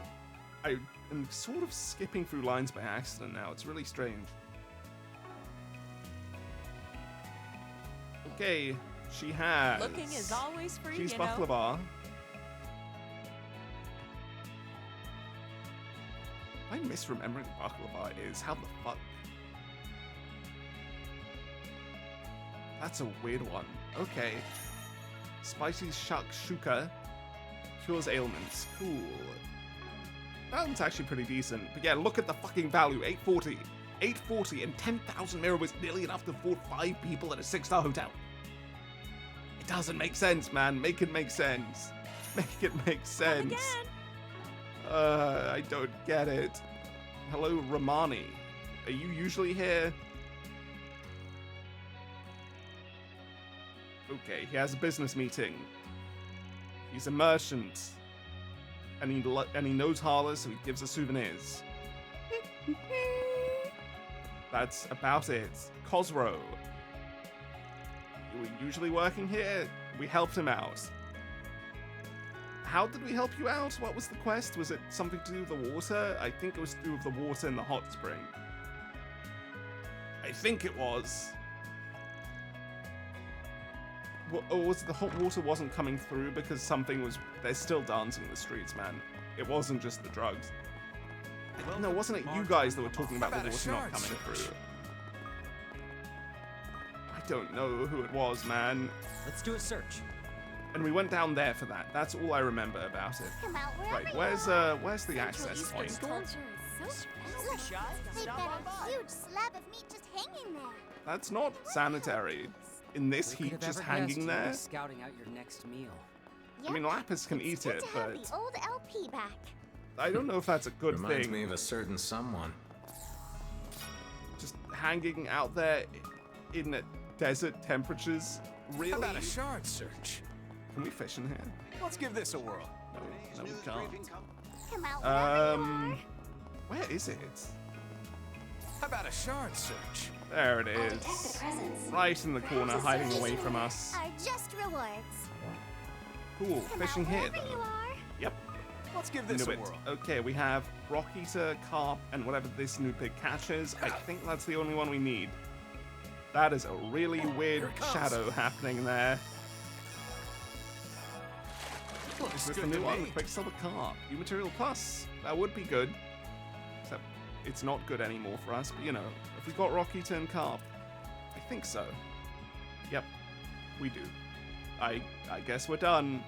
I am sort of skipping through lines by accident now. It's really strange. Okay, she has... Looking is always free, She's you know. baklava. I'm misremembering what baklava is. How the fuck? That's a weird one. Okay. Spicy shakshuka cures ailments. Cool. That one's actually pretty decent. But yeah, look at the fucking value. 840. 840 and 10,000 mirror was nearly enough to afford 5 people at a 6-star hotel. It doesn't make sense, man. Make it make sense. Make it make sense. I don't get it. Hello, Ramani. Are you usually here? Okay, he has a business meeting. He's a merchant. And he knows Harla, so he gives us souvenirs. That's about it. Khosrow. You were usually working here? We helped him out. How did we help you out? What was the quest? Was it something to do with the water? I think it was to do with the water in the hot spring. I think it was. Or was it the hot water wasn't coming through because something was... They're still dancing in the streets, man. It wasn't just the drugs. No, wasn't it you guys that were talking about the water not coming through? I don't know who it was, man. Let's do a search. And we went down there for that. That's all I remember about it. Come out Right, where's the access point? Culture is so special. They've got a huge slab of meat just hanging there. That's not sanitary. In this Who could heat, have just ever hanging guessed you'd be there. Scouting out your next meal. I mean, Lapis can eat Good it, to have but the old LP back. I don't know if that's a good Reminds thing. me of a certain someone. Just hanging out there in desert temperatures. Really? How about a shard search? Can we fish in here? Let's give this a whirl. No, we can't. Come out wherever you are. Where is it? How about a shard search? There it is. Right in the corner, hiding away from us. Are just rewards. Cool, Come fishing out here wherever you though. are. Yep. Let's give this Knew a it. whirl. Okay, we have Rock Eater, Carp, and whatever this new pig catches. I think that's the only one we need. That is a really weird Here it comes. shadow happening there. Looks Is this the good new to one? me. Quicksilver Carp. New Material Plus. That would be good. Except it's not good anymore for us, but you know, if we got Rock Eater and Carp, I think so. Yep, we do. I guess we're done.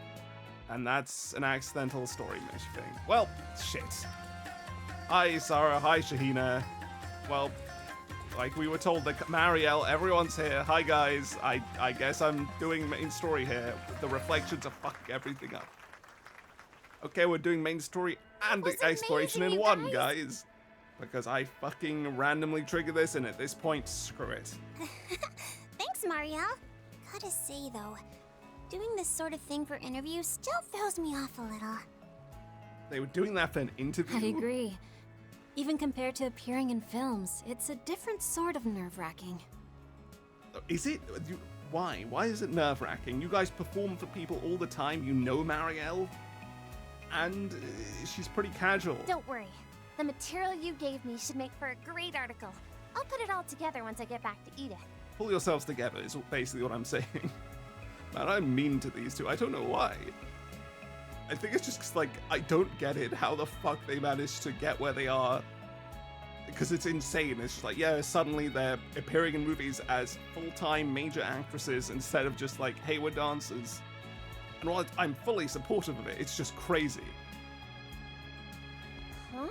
And that's an accidental story mesh thing. Well, shit. Hi, Sarah. Hi, Shahina. Well, like we were told that Marielle, everyone's here. Hi, guys. I guess I'm doing main story here. The reflections are fucking everything up. Okay, we're doing main story and was exploration in amazing, you one, guys. Because I fucking randomly triggered this, and at this point, screw it. Thanks, Marielle. Gotta say, though, doing this sort of thing for interviews still throws me off a little. They were doing that for an interview? I agree. Even compared to appearing in films, it's a different sort of nerve-wracking. Is it? Why? Why is it nerve-wracking? You guys perform for people all the time. You know Marielle. And she's pretty casual. Don't worry. The material you gave me should make for a great article. I'll put it all together once I get back to Edith. Pull yourselves together is basically what I'm saying. Man, I'm mean to these two. I don't know why. I think it's just 'cause, like, I don't get it how the fuck they managed to get where they are. Because it's insane. It's just like, yeah, suddenly they're appearing in movies as full-time major actresses instead of just like, hey, we're dancers. And while I'm fully supportive of it, it's just crazy. Huh?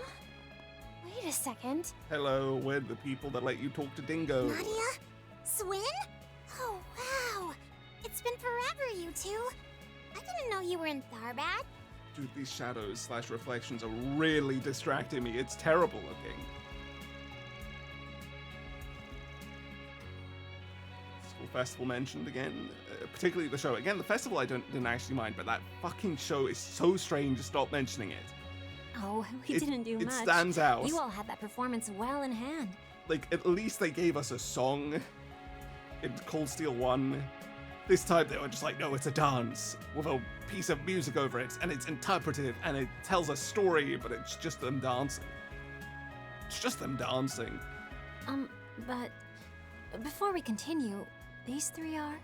Wait a second. Hello, we're the people that let you talk to Dingo. Nadia? Swin? Oh, wow. It's been forever, you two. I didn't know you were in Tharbad. Dude, these shadows / reflections are really distracting me. It's terrible looking. School festival mentioned again, particularly the show. Again, the festival I didn't actually mind, but that fucking show is so strange. Stop mentioning it. Oh, we It- didn't do it much. stands out. You all had that performance well in hand. Like, at least they gave us a song in Cold Steel 1. This time they were just like, no, it's a dance with a piece of music over it, and it's interpretive, and it tells a story, but it's just them dancing. It's just them dancing. But before we continue, these three are?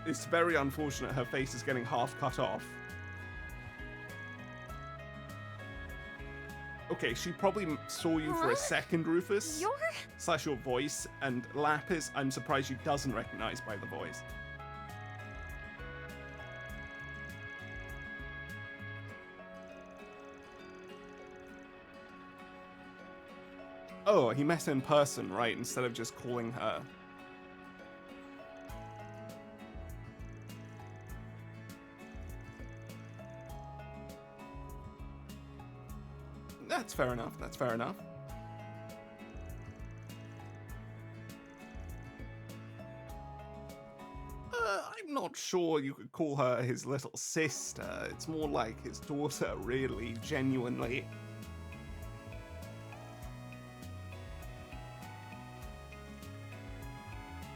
It's very unfortunate her face is getting half cut off. Okay, she probably saw you for a Huh? second, Rufus. You're... / your voice, and Lapis, I'm surprised she doesn't recognize by the voice. Oh, he met her in person, right, instead of just calling her. That's fair enough, that's fair enough. I'm not sure you could call her his little sister. It's more like his daughter, really, genuinely.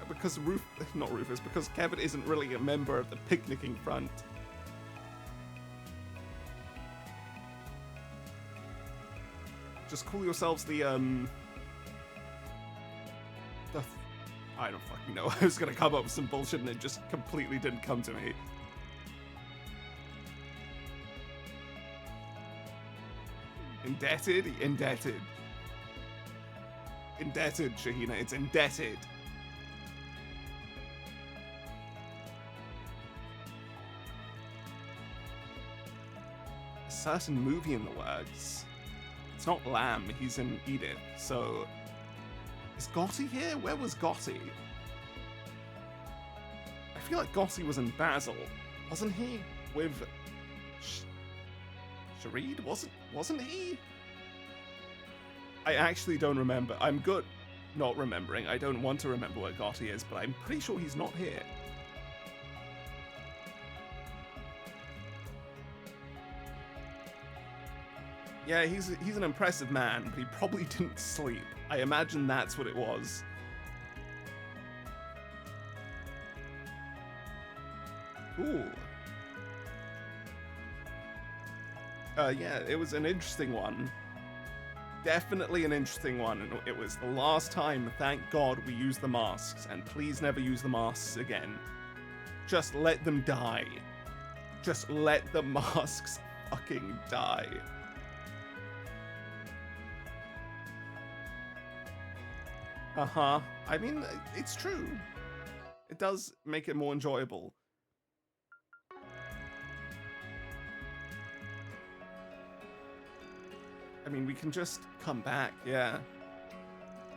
Because not Rufus, because Kevin isn't really a member of the picnicking front. Just call yourselves the I don't fucking know. I was gonna come up with some bullshit and it just completely didn't come to me. Indebted? Indebted. Indebted, Shahina. It's indebted. A certain movie in the works. It's not Lamb, he's in Edith, so... Is Gotti here? Where was Gotti? I feel like Gotti was in Basil, wasn't he? With... Shareed? Wasn't he? I actually don't remember. I'm good not remembering. I don't want to remember where Gotti is, but I'm pretty sure he's not here. Yeah, he's an impressive man, but he probably didn't sleep. I imagine that's what it was. Cool. Yeah, it was an interesting one. Definitely an interesting one, and it was the last time, thank God, we used the masks, and please never use the masks again. Just let them die. Just let the masks fucking die. Uh-huh. I mean, it's true. It does make it more enjoyable. I mean, we can just come back, yeah.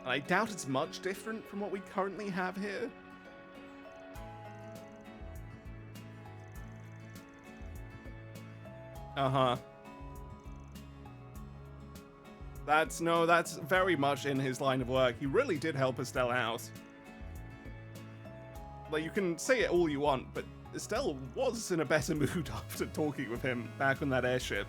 And I doubt it's much different from what we currently have here. Uh-huh. That's very much in his line of work. He really did help Estelle out. Like, you can say it all you want, but Estelle was in a better mood after talking with him back on that airship.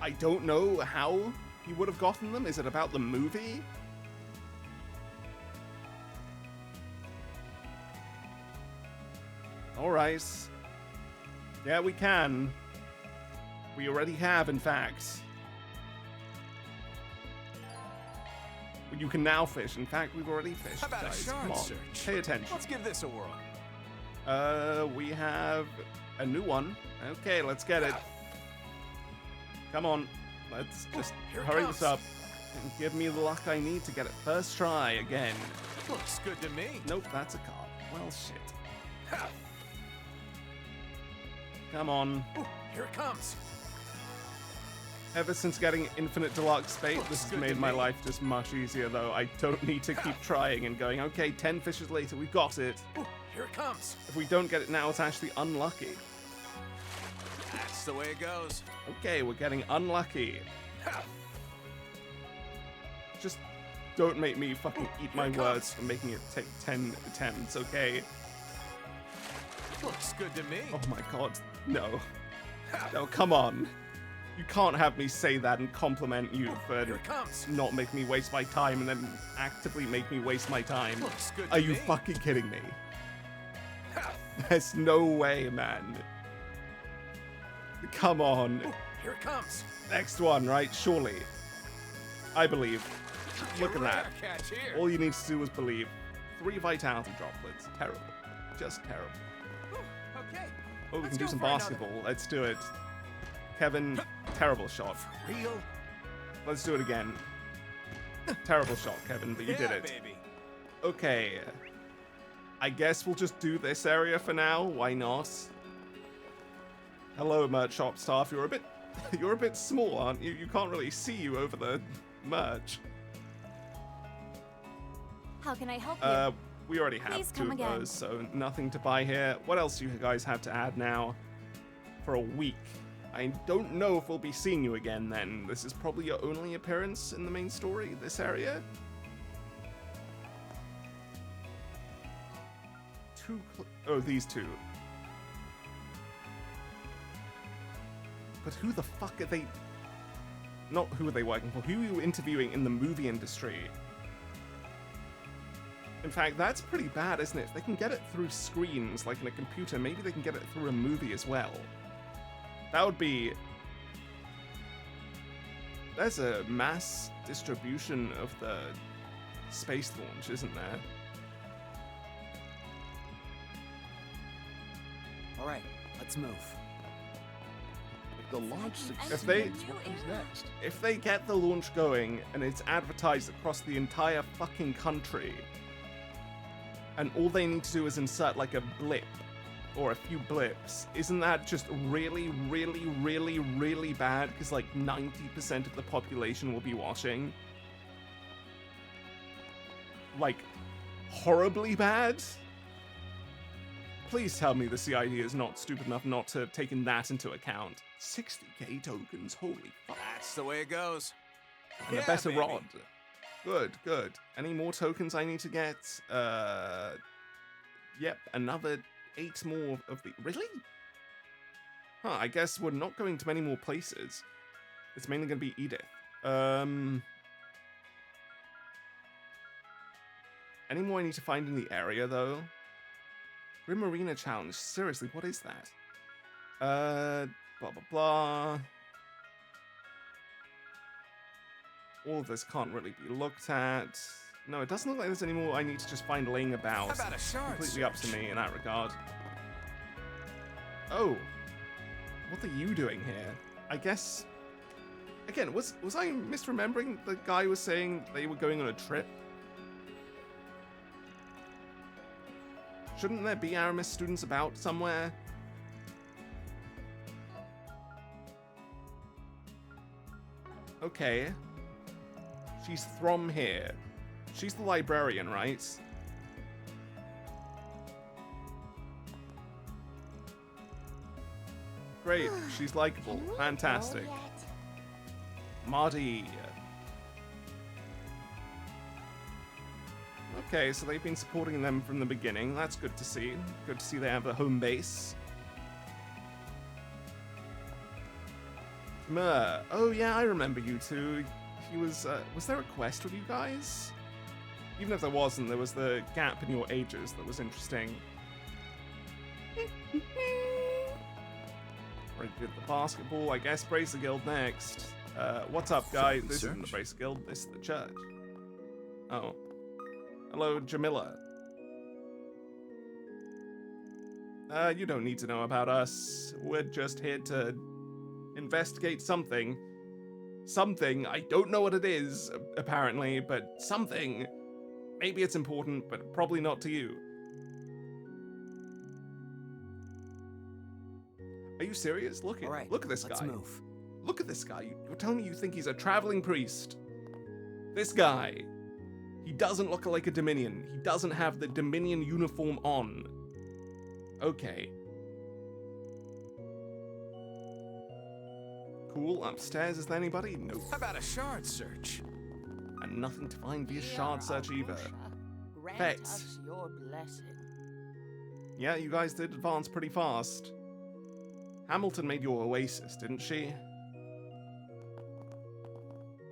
I don't know how he would have gotten them. Is it about the movie? Alright. Yeah, we can. We already have, in fact. You can now fish. In fact, we've already fished, How about guys. a shard Come on, search? pay attention. Let's give this a whirl. We have a new one. Okay, let's get it. Come on. Let's just Here it hurry comes. this up and give me the luck I need to get it first try again. Looks good to me. Nope, that's a carp. Well, shit. Ha. Come on. Ooh, here it comes. Ever since getting Infinite Deluxe bait, Looks this has good made to my me. life just much easier, though. I don't need to keep trying and going, okay, 10 fishes later, we got it. Ooh, here it comes. If we don't get it now, it's actually unlucky. That's the way it goes. Okay, we're getting unlucky. Ha. Just don't make me fucking eat my Here it words comes. for making it take 10 attempts, okay? Looks good to me. Oh my god, no. No, come on. You can't have me say that and compliment you for Here it comes. not making me waste my time and then actively make me waste my time. Looks good Are to you me. fucking kidding me? Ha. There's no way, man. Come on. Ooh, here it comes. Next one, right? Surely. I believe. Look at that. Rare catch here. All you need to do is believe. 3 vitality droplets. Terrible. Just terrible. Ooh, okay. Oh, we Let's can do go some for another. basketball. Let's do it. Kevin, terrible shot. Real? Let's do it again. Terrible shot, Kevin, but you did Yeah, it. baby. Okay. I guess we'll just do this area for now. Why not? Hello, merch shop staff. You're a bit small, aren't you? You can't really see you over the merch. How can I help you? We already have Please 2 come of again. those, so nothing to buy here. What else do you guys have to add now? For a week. I don't know if we'll be seeing you again then. This is probably your only appearance in the main story, this area. Oh, these 2. But who the fuck are they? Not who are they working for? Who are you interviewing in the movie industry? In fact, that's pretty bad, isn't it? If they can get it through screens, like in a computer, maybe they can get it through a movie as well. That would be... There's a mass distribution of the space launch, isn't there? All right, let's move. If the launch If they- succeeds, what comes next? If they get the launch going and it's advertised across the entire fucking country, and all they need to do is insert like a blip or a few blips, isn't that just really, really, really, really bad? Because like 90% of the population will be watching. Like, horribly bad? Please tell me the CID is not stupid enough not to have taken that into account. 60k tokens, holy fuck. That's the way it goes. And Yeah, a better baby. rod. Good, good. Any more tokens I need to get? Yep, another 8 more of the... Really? Huh, I guess we're not going to many more places. It's mainly going to be Edith. Any more I need to find in the area, though? Grim Arena Challenge. Seriously, what is that? Blah, blah, blah. All of this can't really be looked at. No, it doesn't look like there's any more I need to just find laying about. How about a shard Completely up to me in that regard. Oh. What are you doing here? I guess... Again, was I misremembering the guy was saying they were going on a trip? Shouldn't there be Aramis students about somewhere? Okay. She's from here. She's the librarian, right? Great, she's likable. Can we Fantastic. go yet? Marty. Okay, so they've been supporting them from the beginning. That's good to see. Good to see they have a home base. Oh yeah, I remember you two. He was there a quest with you guys? Even if there wasn't, there was the gap in your ages that was interesting. Already did the basketball, I guess. Bracer Guild next. What's up, guys? Something This isn't the search? Bracer Guild, this is the church. Oh. Hello, Jamila. You don't need to know about us. We're just here to investigate something. Something. I don't know what it is, apparently, but something. Maybe it's important, but probably not to you. Are you serious? Look at All right, look at this let's guy. move. Look at this guy. You're telling me you think he's a traveling priest? This guy. He doesn't look like a Dominion. He doesn't have the Dominion uniform on. Okay. Cool. Upstairs, is there anybody? Nope. How about a shard search? And nothing to find via shard search either. Thanks. Your blessing. Yeah, you guys did advance pretty fast. Hamilton made your oasis, didn't she?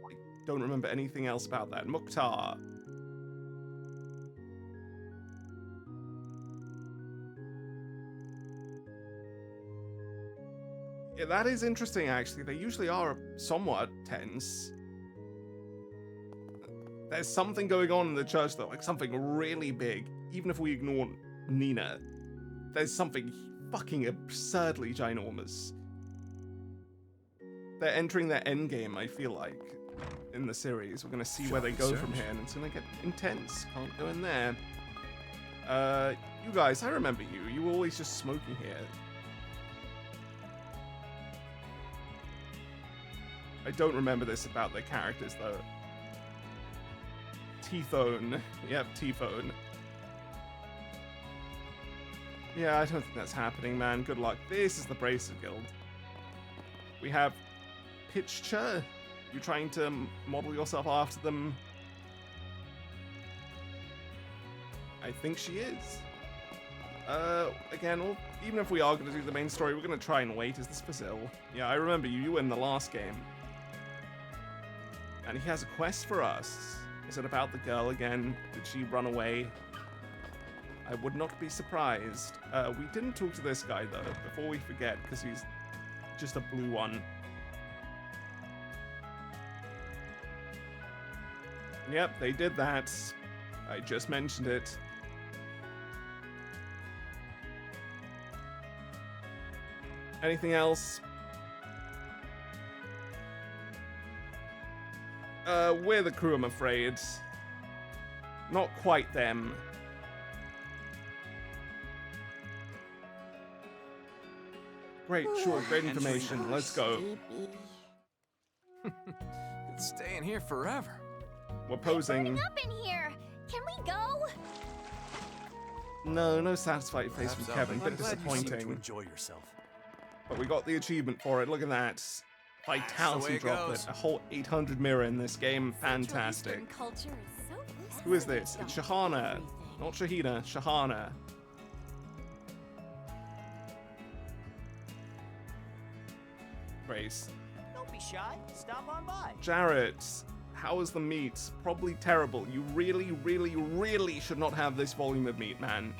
I don't remember anything else about that. Mukhtar. Yeah, that is interesting, actually. They usually are somewhat tense. There's something going on in the church, though, like something really big. Even if we ignore Nina, there's something fucking absurdly ginormous. They're entering their endgame, I feel like, in the series. We're gonna see where they go from here, and it's gonna get intense. Can't go in there. You guys, I remember you. You were always just smoking here. I don't remember this about their characters, though. T-Phone. Yep, T-Phone. Yeah, I don't think that's happening, man. Good luck. This is the Bracer Guild. We have Pitcher. You trying to model yourself after them? I think she is. Again, well, even if we are going to do the main story, we're going to try and wait. Is this Fazil? Yeah, I remember you. You were in the last game. And he has a quest for us. Is it about the girl again? Did she run away? I would not be surprised. We didn't talk to this guy, though, before we forget, because he's just a blue one. Yep, they did that. I just mentioned it. Anything else? We're the crew, I'm afraid. Not quite them. Great, sure, great information. Let's go. Could stay in here forever. We're posing. Up in here. Can we go? No satisfied face from Perhaps Kevin. I'll Bit be glad you seem to disappointing. enjoy yourself. But we got the achievement for it. Look at that. Vitality it droplet. goes. A whole 800 mirror in this game. Fantastic. Eastern culture is so Who is this? It's Shahana. Not Shahina. Shahana. Grace. Don't be shy. Stop on by. Jarrett. How is the meat? Probably terrible. You really, really, really should not have this volume of meat, man.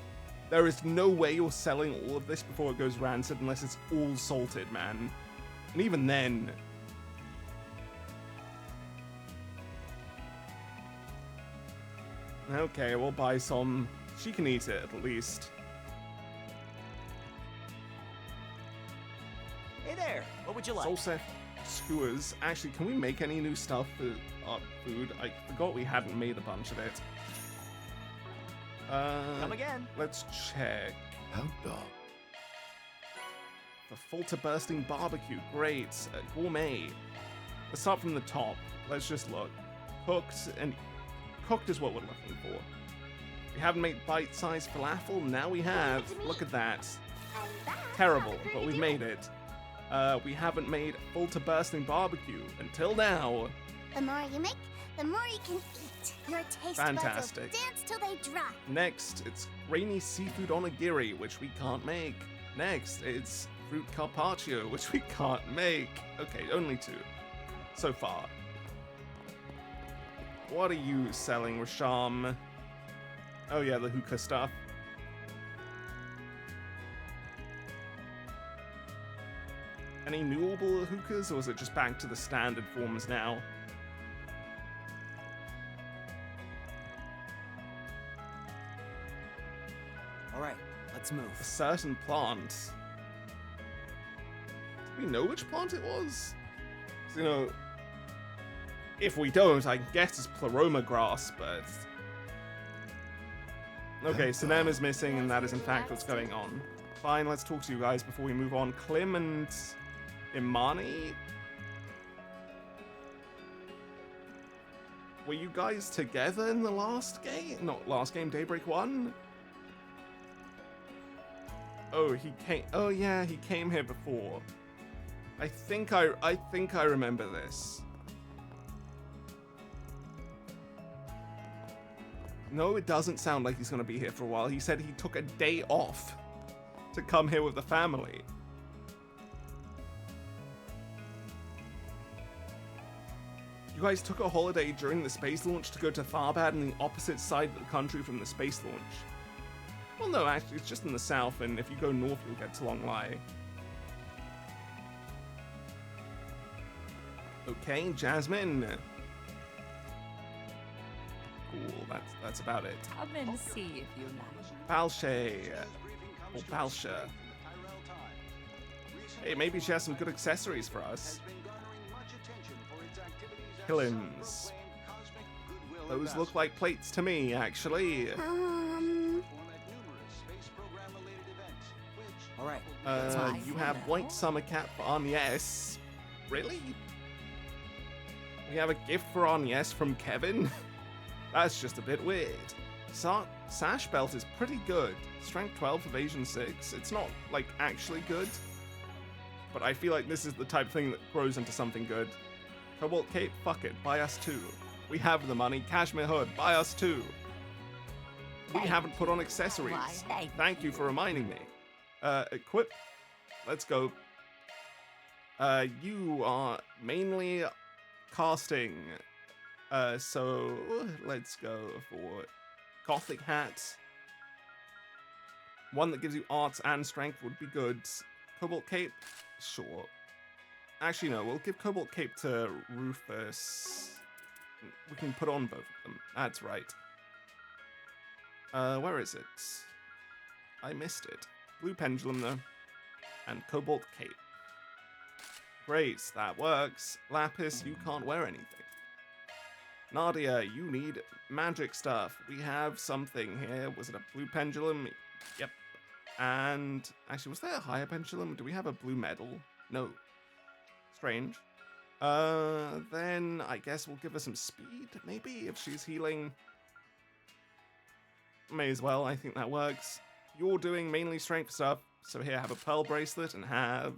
There is no way you're selling all of this before it goes rancid unless it's all salted, man. And even then... Okay, we'll buy some. She can eat it, at least. Hey there, what would you like? Solseth skewers. Actually, can we make any new stuff for our food? I forgot we hadn't made a bunch of it. Come again. Let's check. Outdog. The Falter Bursting Barbecue. Great. Gourmet. Let's start from the top. Let's just look. Cooked is what we're looking for. We haven't made bite-sized falafel. Now we have. Look at that. Terrible, but we've made it. We haven't made Falter Bursting Barbecue until now. The more you make, the more you can eat. Your taste Fantastic. buds will dance till they drop. Next, it's grainy seafood onigiri, which we can't make. Next, it's fruit carpaccio, which we can't make. Okay, only 2 so far. What are you selling, Rasham? Oh yeah, the hookah stuff. Any newable hookahs, or is it just back to the standard forms now? Alright, let's move. A certain plant. Do we know which plant it was? 'Cause, you know, if we don't, I guess it's pleroma grass, but... Okay, so Nem is missing, and that is in fact what's going on. Fine, let's talk to you guys before we move on. Klim and Imani? Were you guys together in the last game? Not last game, Daybreak 1? Oh, he came... Oh yeah, he came here before. I think I remember this. No, it doesn't sound like he's going to be here for a while. He said he took a day off to come here with the family. You guys took a holiday during the space launch to go to Tharbad in the opposite side of the country from the space launch. Well, no, actually, it's just in the south, and if you go north, you'll get to Long Lai. Okay, Jasmine. Cool, that's about it. Come and see if you like. Balshay. Or Balsha. Hey, maybe she has some good accessories for us. Killins. Those look like plates to me, actually. Alright. You have white summer cap for Agnes. Really? We have a gift for Agnes from Kevin? That's just a bit weird. Sash belt is pretty good. Strength 12, evasion 6. It's not, like, actually good. But I feel like this is the type of thing that grows into something good. Cobalt cape, fuck it, buy us 2. We have the money. Cashmere hood, buy us 2. We haven't put on accessories. Thank you for reminding me. Equip. Let's go. You are mainly casting. So let's go for Gothic hat. One that gives you arts and strength would be good. Cobalt cape, sure. Actually, no, we'll give Cobalt cape to Rufus. We can put on both of them. That's right. Where is it? I missed it. Blue pendulum, though. And Cobalt cape. Great, that works. Lapis, you can't wear anything. Nadia, you need magic stuff. We have something here. Was it a blue pendulum? Yep. And actually, was there a higher pendulum? Do we have a blue medal? No. Strange. Then I guess we'll give her some speed, maybe, if she's healing. May as well, I think that works. You're doing mainly strength stuff, so here, have a pearl bracelet and have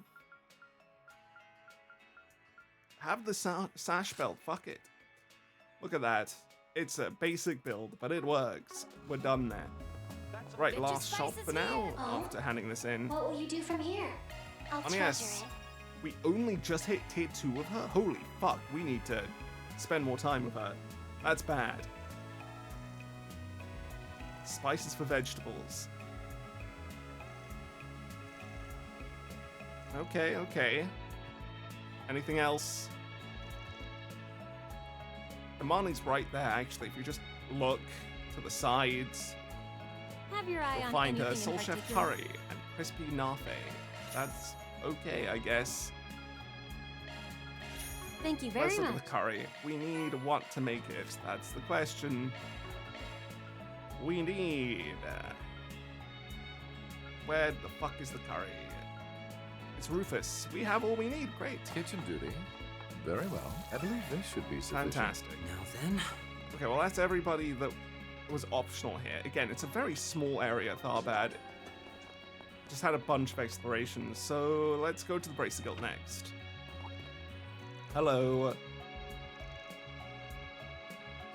the sash belt, fuck it. Look at that. It's a basic build, but it works. We're done there. Right, last shop for now, after handing this in. What will you do from here? I'll treasure yes, it. we only just hit tier 2 of her? Holy fuck, we need to spend more time with her. That's bad. Spices for vegetables. Okay, okay. Anything else? Imani's right there, actually. If you just look to the sides, Have your eye you'll on find anything a in soul chef particular. curry and crispy nafe. That's okay, I guess. Thank you very Let's look much. at the curry. We need what to make it? That's the question. We need... where the fuck is the curry? It's Rufus. We have all we need. Great. Kitchen duty. Very well. I believe this should be sufficient. Fantastic. Now then, Okay, well that's everybody that was optional here. Again, it's a very small area, Tharbad. Just had a bunch of explorations, so let's go to the Bracer Guild next. Hello.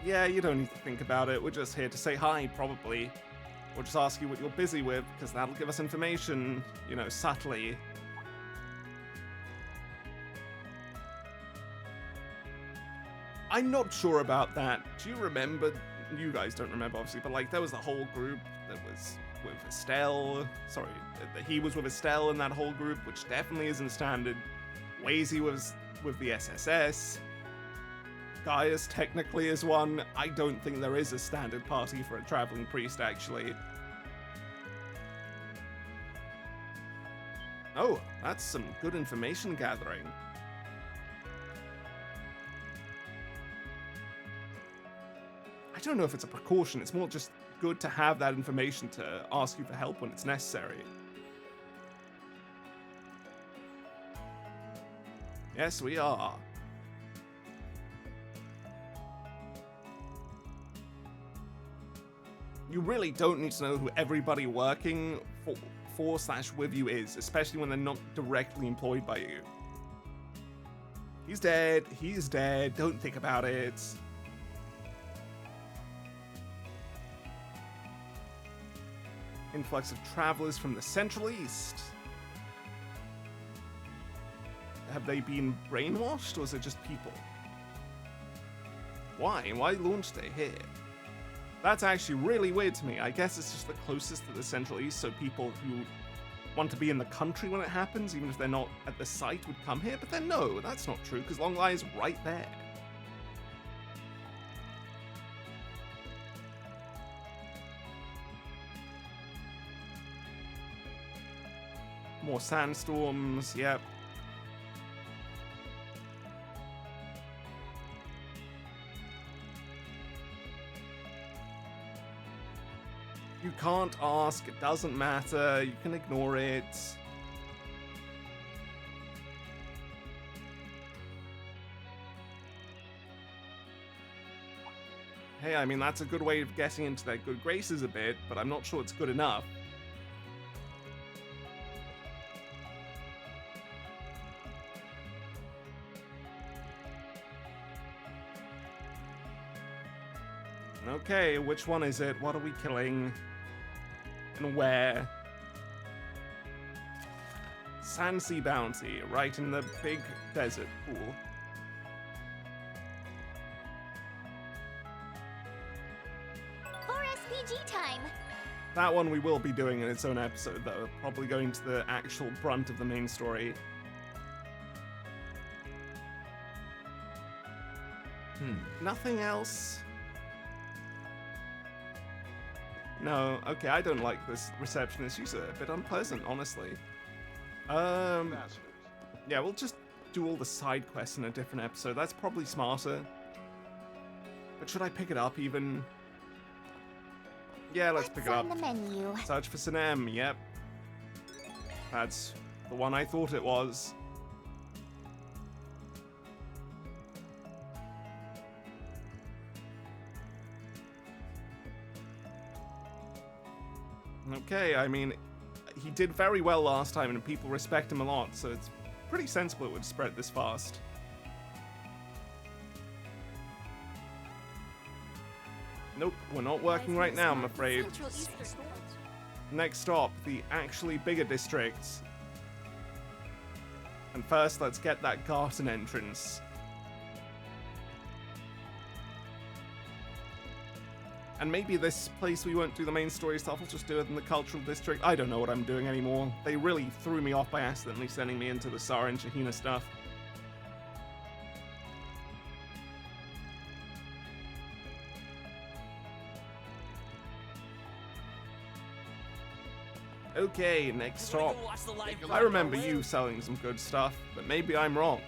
Yeah, you don't need to think about it. We're just here to say hi, probably. We'll just ask you what you're busy with, because that'll give us information, you know, subtly. I'm not sure about that. Do you remember? You guys don't remember, obviously, but like there was the whole group that was with Estelle. Sorry, that he was with Estelle in that whole group, which definitely isn't standard. Wazy was with the SSS. Gaius technically is one. I don't think there is a standard party for a traveling priest, actually. Oh, that's some good information gathering. I don't know if it's a precaution, it's more just good to have that information to ask you for help when it's necessary. Yes, we are. You really don't need to know who everybody working for/with you is, especially when they're not directly employed by you. He's dead, don't think about it. Influx of travelers from the Central East. Have they been brainwashed, or is it just people? Why? Why launch they here? That's actually really weird to me. I guess it's just the closest to the Central East, so people who want to be in the country when it happens, even if they're not at the site, would come here. But then no, that's not true, because Longlai is right there. More sandstorms, yep. You can't ask, it doesn't matter, you can ignore it. Hey, I mean, that's a good way of getting into their good graces a bit, but I'm not sure it's good enough. Okay, which one is it? What are we killing? And where? Sandsea Bounty, right in the big desert pool. For SPG time! That one we will be doing in its own episode, though. Probably going to the actual brunt of the main story. Nothing else? No, okay, I don't like this receptionist. She's a bit unpleasant, honestly. Yeah, we'll just do all the side quests in a different episode. That's probably smarter. But should I pick it up even? Yeah, let's pick it up. On the menu. Search for Sinem, yep. That's the one I thought it was. Okay, I mean, he did very well last time and people respect him a lot, so it's pretty sensible it would spread this fast. Nope, we're not working right now, I'm afraid. Next stop, the actually bigger districts. And first, let's get that garden entrance. And maybe this place we won't do the main story stuff, we'll just do it in the cultural district. I don't know what I'm doing anymore. They really threw me off by accidentally sending me into the Sarah and Shahina stuff. Okay, next stop. I remember you selling some good stuff, but maybe I'm wrong.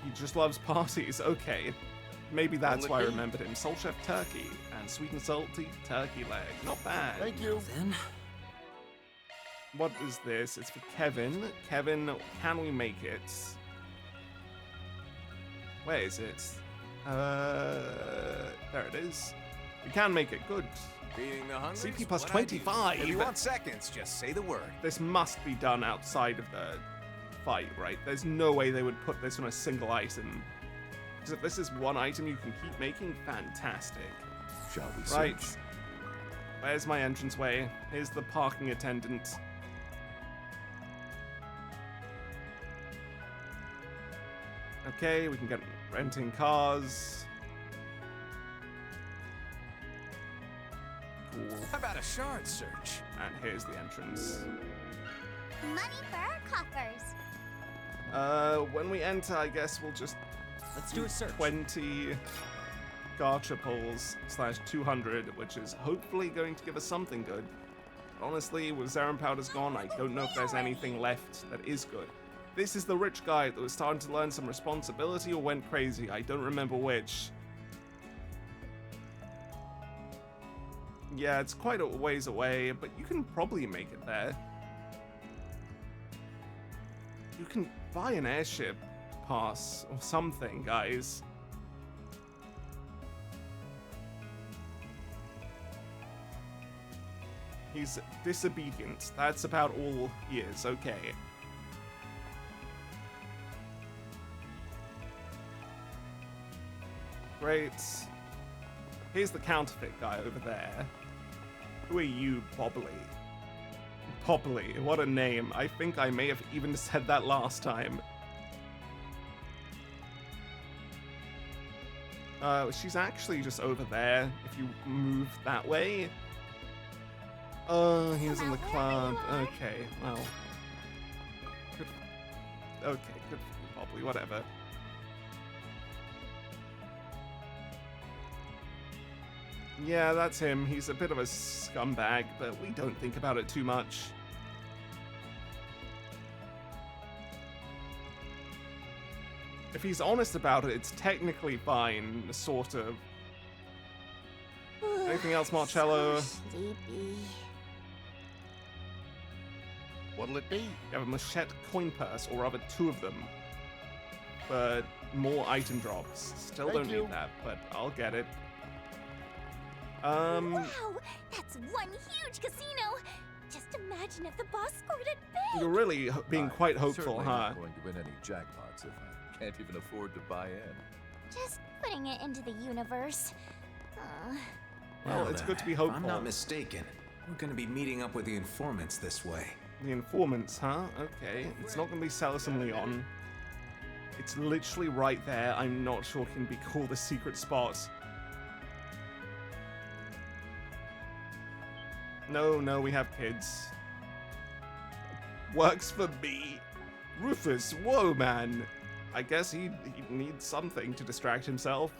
He just loves parties. Okay, maybe that's why I remembered him. Soul Chef turkey and sweet and salty turkey leg. Not bad. Thank you. Then, What is this? It's for Kevin. Kevin, can we make it? Where is it? There it is. We can make it. Good. Feeding the hungry. CP plus 25. If you want seconds, just say the word. This must be done outside of the fight, right? There's no way they would put this on a single item. Because if this is one item you can keep making, fantastic. Shall we Right. search? Where's my entranceway? Here's the parking attendant. Okay, we can get renting cars. Cool. How about a shard search? And here's the entrance. Money for our coffers. When we enter, I guess we'll just Let's do a search. 20 gacha pulls / 200, which is hopefully going to give us something good. But honestly, with Zerum Powder's gone, I don't know if there's anything left that is good. This is the rich guy that was starting to learn some responsibility or went crazy. I don't remember which. Yeah, it's quite a ways away, but you can probably make it there. You can buy an airship pass or something, guys. He's disobedient. That's about all he is. Okay. Great. Here's the counterfeit guy over there. Who are you, Bobbly? Popply, what a name. I think I may have even said that last time. She's actually just over there, if you move that way. Oh, he's in the club. Okay, well. Good. Okay, good for you, Popply, whatever. Yeah, that's him. He's a bit of a scumbag, but we don't think about it too much. If he's honest about it, it's technically fine, sort of. Anything else, Marcello? So sleepy. What'll it be? You have a Machette coin purse, or rather 2 of them. But more item drops. Still Thank don't you. need that, but I'll get it. Wow, that's one huge casino. Just imagine if the boss scored it big. You're really being quite I'm hopeful, certainly huh? not going to win any jackpots if I can't even afford to buy in. Just putting it into the universe. Well, it's good to be If I'm hopeful. not mistaken, we're going to be meeting up with the informants this way. The informants, huh? Okay. It's not going to be Celis and Leon. It's literally right there. I'm not sure it can be called a secret spot. No, we have kids. Works for me. Rufus, whoa, man. I guess he needs something to distract himself.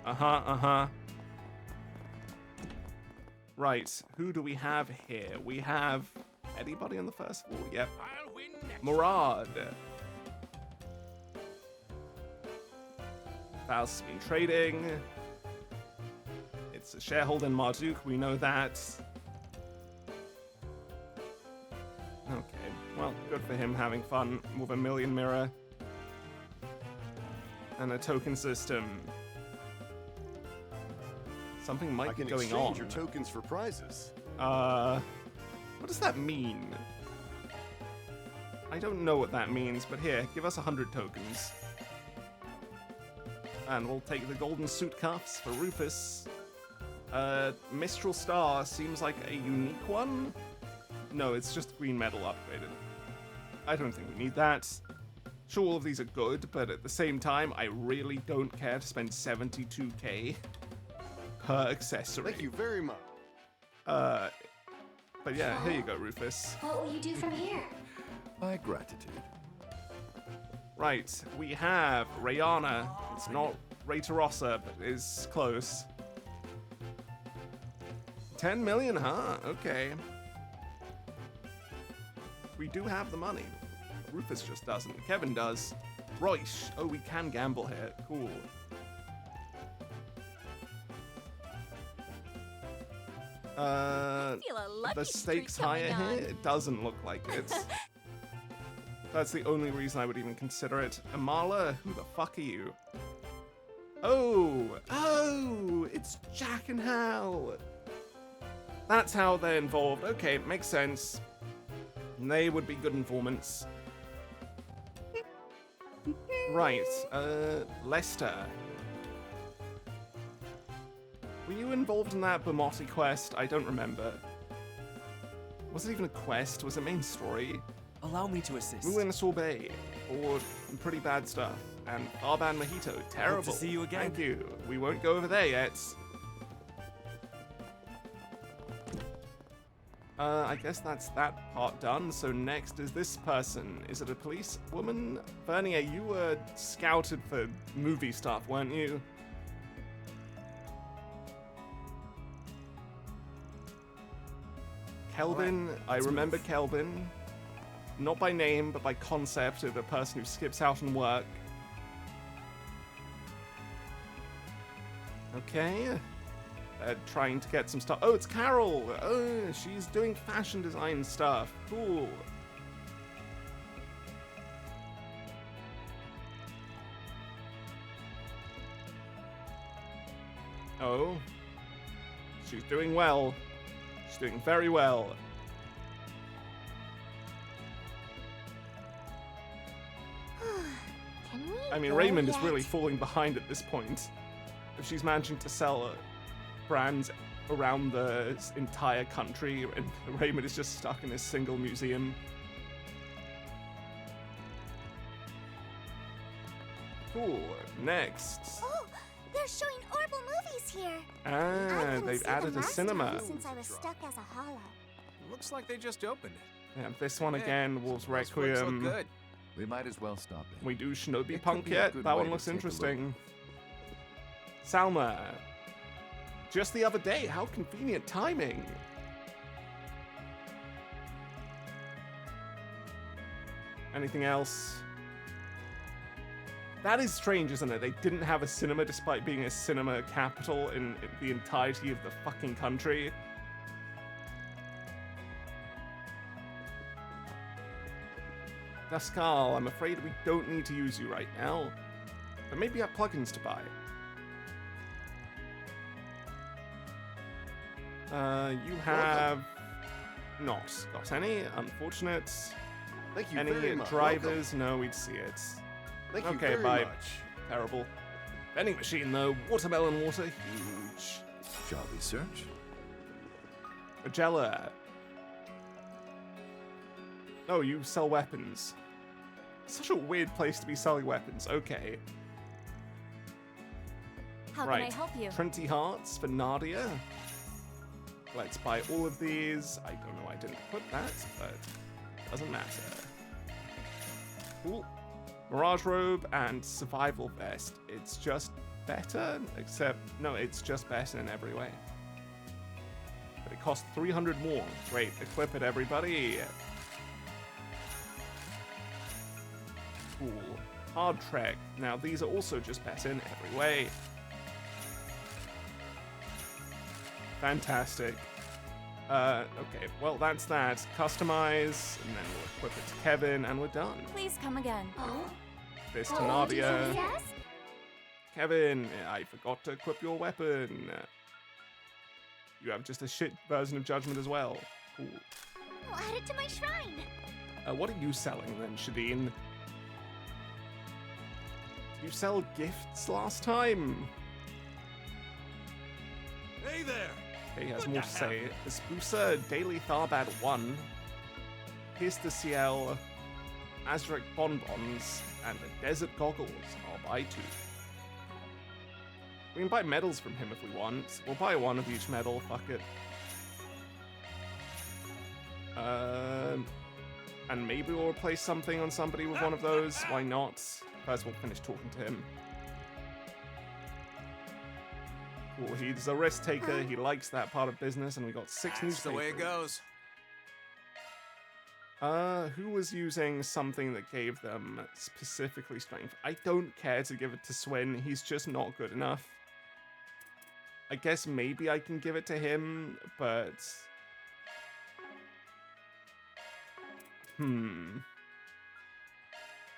Uh-huh. Right, who do we have here? We have anybody on the first floor? Yep. Murad. Faust's been trading. It's a shareholder in Marduk, we know that. Okay, well, good for him having fun with a million mirror. And a token system. Something might I be can going exchange on. your tokens for prizes. What does that mean? I don't know what that means, but here, give us 100 tokens. And we'll take the golden suit cuffs for Rufus. Mistral Star seems like a unique one. No, it's just green metal upgraded. I don't think we need that. Sure, all of these are good, but at the same time, I really don't care to spend 72k per accessory. Thank you very much. But yeah, here you go, Rufus. What will you do from here? My gratitude. Right, we have Rayana. It's not Raytarossa, but it is close. 10 million, huh? Okay. We do have the money. Rufus just doesn't. Kevin does. Right. Oh, we can gamble here. Cool. Feel a lucky The stakes streak coming higher on. here? It doesn't look like it. That's the only reason I would even consider it. Amala, who the fuck are you? Oh, it's Jack and Hal. That's how they're involved. Okay, makes sense. They would be good informants. Right, Lester. Were you involved in that Bamotti quest? I don't remember. Was it even a quest? Was it main story? Allow me to assist. Muin Sorbet, or some pretty bad stuff. And Tharbad Mojito, terrible. Hope to see you again. Thank you. We won't go over there yet. I guess that's that part done. So next is this person. Is it a police woman? Vernier, you were scouted for movie stuff, weren't you? Kelvin, I remember Kelvin. Not by name, but by concept of a person who skips out on work. Okay. Trying to get some stuff. Oh, it's Carol! Oh, she's doing fashion design stuff. Cool. Oh. She's doing well. She's doing very well. Can we I mean, go Raymond is yet? really falling behind at this point. If she's managing to sell brands around the entire country, and Raymond is just stuck in this single museum. Cool. Next. Oh, they're showing Orbital movies here. I Ah, couldn't they've see them added a last cinema. time since I was stuck as a hollow. Looks like they just opened it. Yeah, this one Yeah, again, Wolves those flicks look Requiem. good. We might as well stop in. We do Shinobi It could Punk be a yet? good That way one to looks take a look. interesting. Salma. Just the other day, how convenient timing. Anything else? That is strange, isn't it? They didn't have a cinema despite being a cinema capital in the entirety of the fucking country. Dascal, I'm afraid we don't need to use you right now. But maybe you have plugins to buy. You have not got any, unfortunate. Thank you Any very much. drivers? No, we'd see it. Thank you Okay, very bye. much. Terrible. Vending machine though, watermelon water, huge. Shall we search? Magella. Oh, you sell weapons. Such a weird place to be selling weapons. Okay. How Right. can I help you? 20 hearts for Nadia. Let's buy all of these. I don't know why I didn't put that, but doesn't matter. Cool. Mirage robe and survival vest. It's just better, except no, it's just better in every way. But it costs 300 more. Great, equip it, everybody. Cool. Hard trek. Now these are also just better in every way. Fantastic. Okay, well that's that. Customize, and then we'll equip it to Kevin, and we're done. Please come again. This to Oh, did you Nadia. yes? Kevin, I forgot to equip your weapon. You have just a shit version of Judgment as well. Cool. I'll add it to my shrine. What are you selling then, Shadeen? You sell gifts last time? Hey there! He has What more the to say. Espusa Daily Tharbad 1. Here's the CL. Aztec bonbons, and the desert goggles. I'll buy 2. We can buy medals from him if we want. We'll buy 1 of each medal, fuck it. And maybe we'll replace something on somebody with 1 of those. Why not? First we'll finish talking to him. Cool, he's a risk taker, he likes that part of business, and we got 6 That's newspapers. the way it goes. Who was using something that gave them specifically strength? I don't care to give it to Swin, he's just not good enough. I guess maybe I can give it to him, but...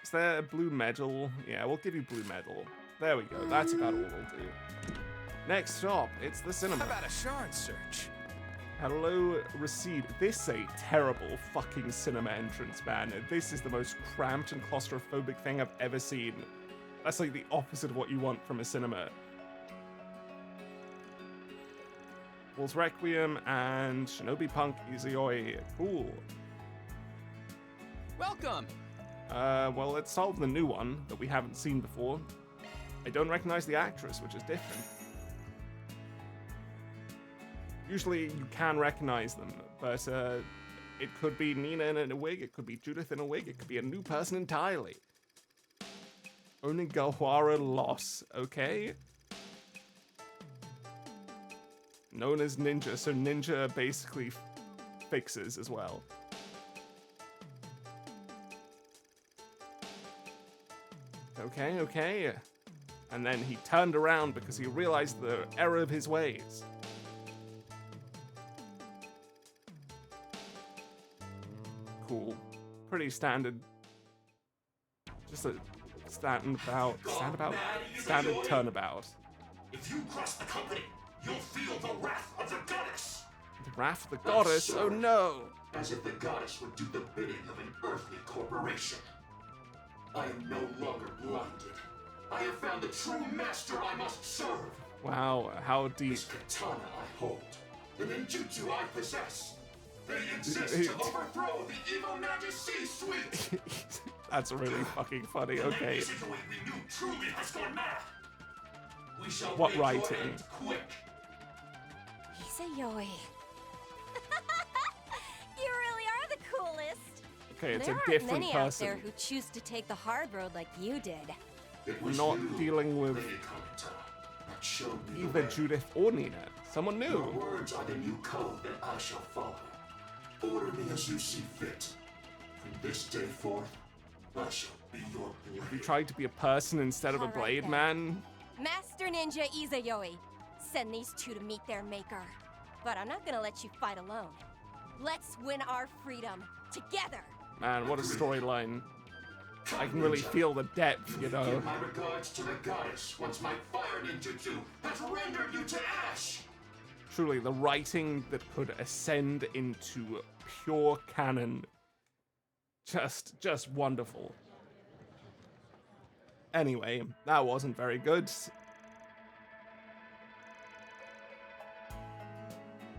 Is there a blue medal? Yeah, we'll give you blue medal. There we go, that's about all we'll do. Next stop, it's the cinema. How about a shard search? Hello, Recede. This is a terrible fucking cinema entrance, man. This is the most cramped and claustrophobic thing I've ever seen. That's like the opposite of what you want from a cinema. Wolves Requiem and Shinobi Punk Izuyoi. Cool. Welcome. Well, let's solve the new one that we haven't seen before. I don't recognize the actress, which is different. Usually you can recognize them, but it could be Nina in a wig, it could be Judith in a wig, it could be a new person entirely. Onigawara Loss, okay? Known as Ninja, so Ninja basically fixes as well. Okay, okay. And then he turned around because he realized the error of his ways. Cool. Pretty standard. Just a standard turnabout. If you cross the company, you'll feel the wrath of the goddess. The wrath of the goddess? Oh no! As if the goddess would do the bidding of an earthly corporation. I am no longer blinded. I have found the true master I must serve. Wow, how deep. This katana I hold, the ninjutsu I possess. They exist to overthrow the evil mage's C-suite. That's really fucking funny. Okay. The way we knew truly has gone mad. We shall What writing? Quick. Izuyoi. You really are the coolest. Okay, it's there a aren't different many person. out there who choose to take the hard road like you did. We're not dealing with either Judith or Nina. Someone new. Your words are the new code that I shall follow. Order me as you see fit. From this day forth, I shall be your blade. You tried to be a person instead of a All right, blade, then. man. Master Ninja Izuyoi, send these 2 to meet their maker. But I'm not gonna let you fight alone. Let's win our freedom together. Man, what a storyline. I can really feel the depth, you know. Give my regards to the goddess once my fire ninjutsu has rendered you to ash. Truly, the writing that could ascend into pure canon. Just wonderful. Anyway, that wasn't very good.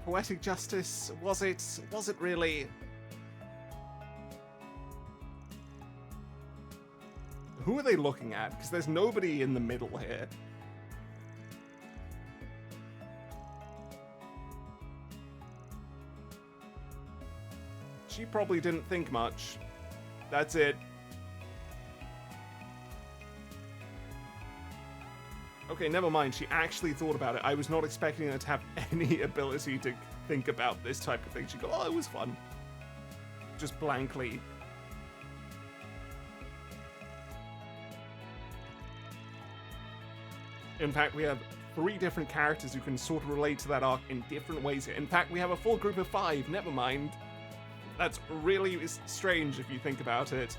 Poetic justice, was it? Was it really? Who are they looking at? Because there's nobody in the middle here. She probably didn't think much. That's it. Okay, never mind. She actually thought about it. I was not expecting her to have any ability to think about this type of thing. She go, oh, it was fun. Just blankly. In fact, we have 3 different characters who can sort of relate to that arc in different ways. In fact, we have a full group of 5. Never mind. That's really strange if you think about it.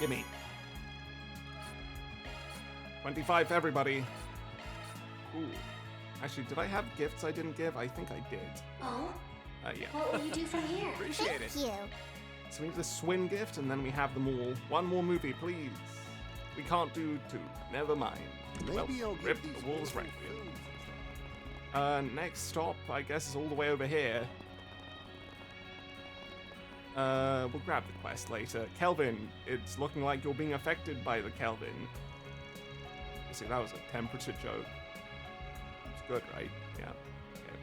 Gimme. 25 for everybody. Ooh. Actually, did I have gifts I didn't give? I think I did. Oh? Yeah. What will you do from here? Appreciate it. Thank you. So we have the Swin gift, and then we have them all. One more movie, please. We can't do 2. Never mind. Maybe I'll rip give these the Wolves films Requiem. Next stop, I guess, is all the way over here. We'll grab the quest later. Kelvin, it's looking like you're being affected by the Kelvin. You see, that was a temperature joke. It's good, right? Yeah. Okay.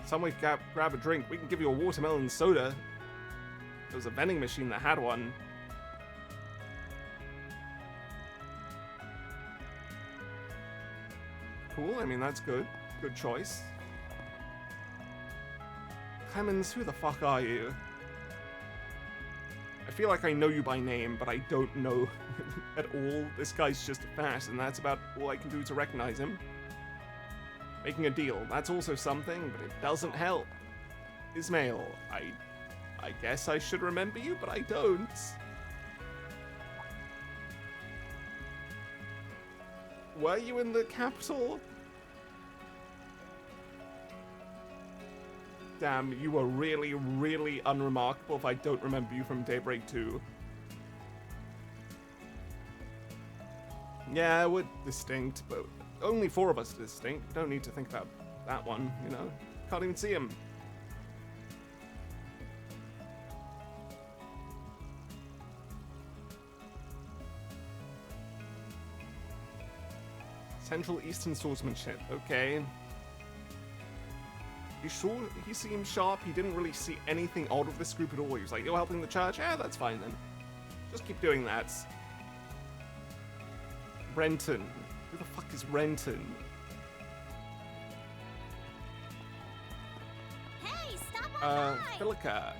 Somebody grab a drink. We can give you a watermelon soda. There was a vending machine that had one. Cool, I mean, that's good. Good choice. Clemens, who the fuck are you? I feel like I know you by name, but I don't know at all. This guy's just fat, and that's about all I can do to recognize him. Making a deal, that's also something, but it doesn't help. Ismail, I guess I should remember you, but I don't. Were you in the capital? Damn, you were really, really unremarkable if I don't remember you from Daybreak 2. Yeah, we're distinct, but only 4 of us are distinct. Don't need to think about that one, you know? Can't even see him. Central Eastern swordsmanship, okay. You sure he seems sharp? He didn't really see anything odd with this group at all. He was like, you're helping the church? Yeah, that's fine then. Just keep doing that. Renton. Who the fuck is Renton? Hey, stop on by! Philica.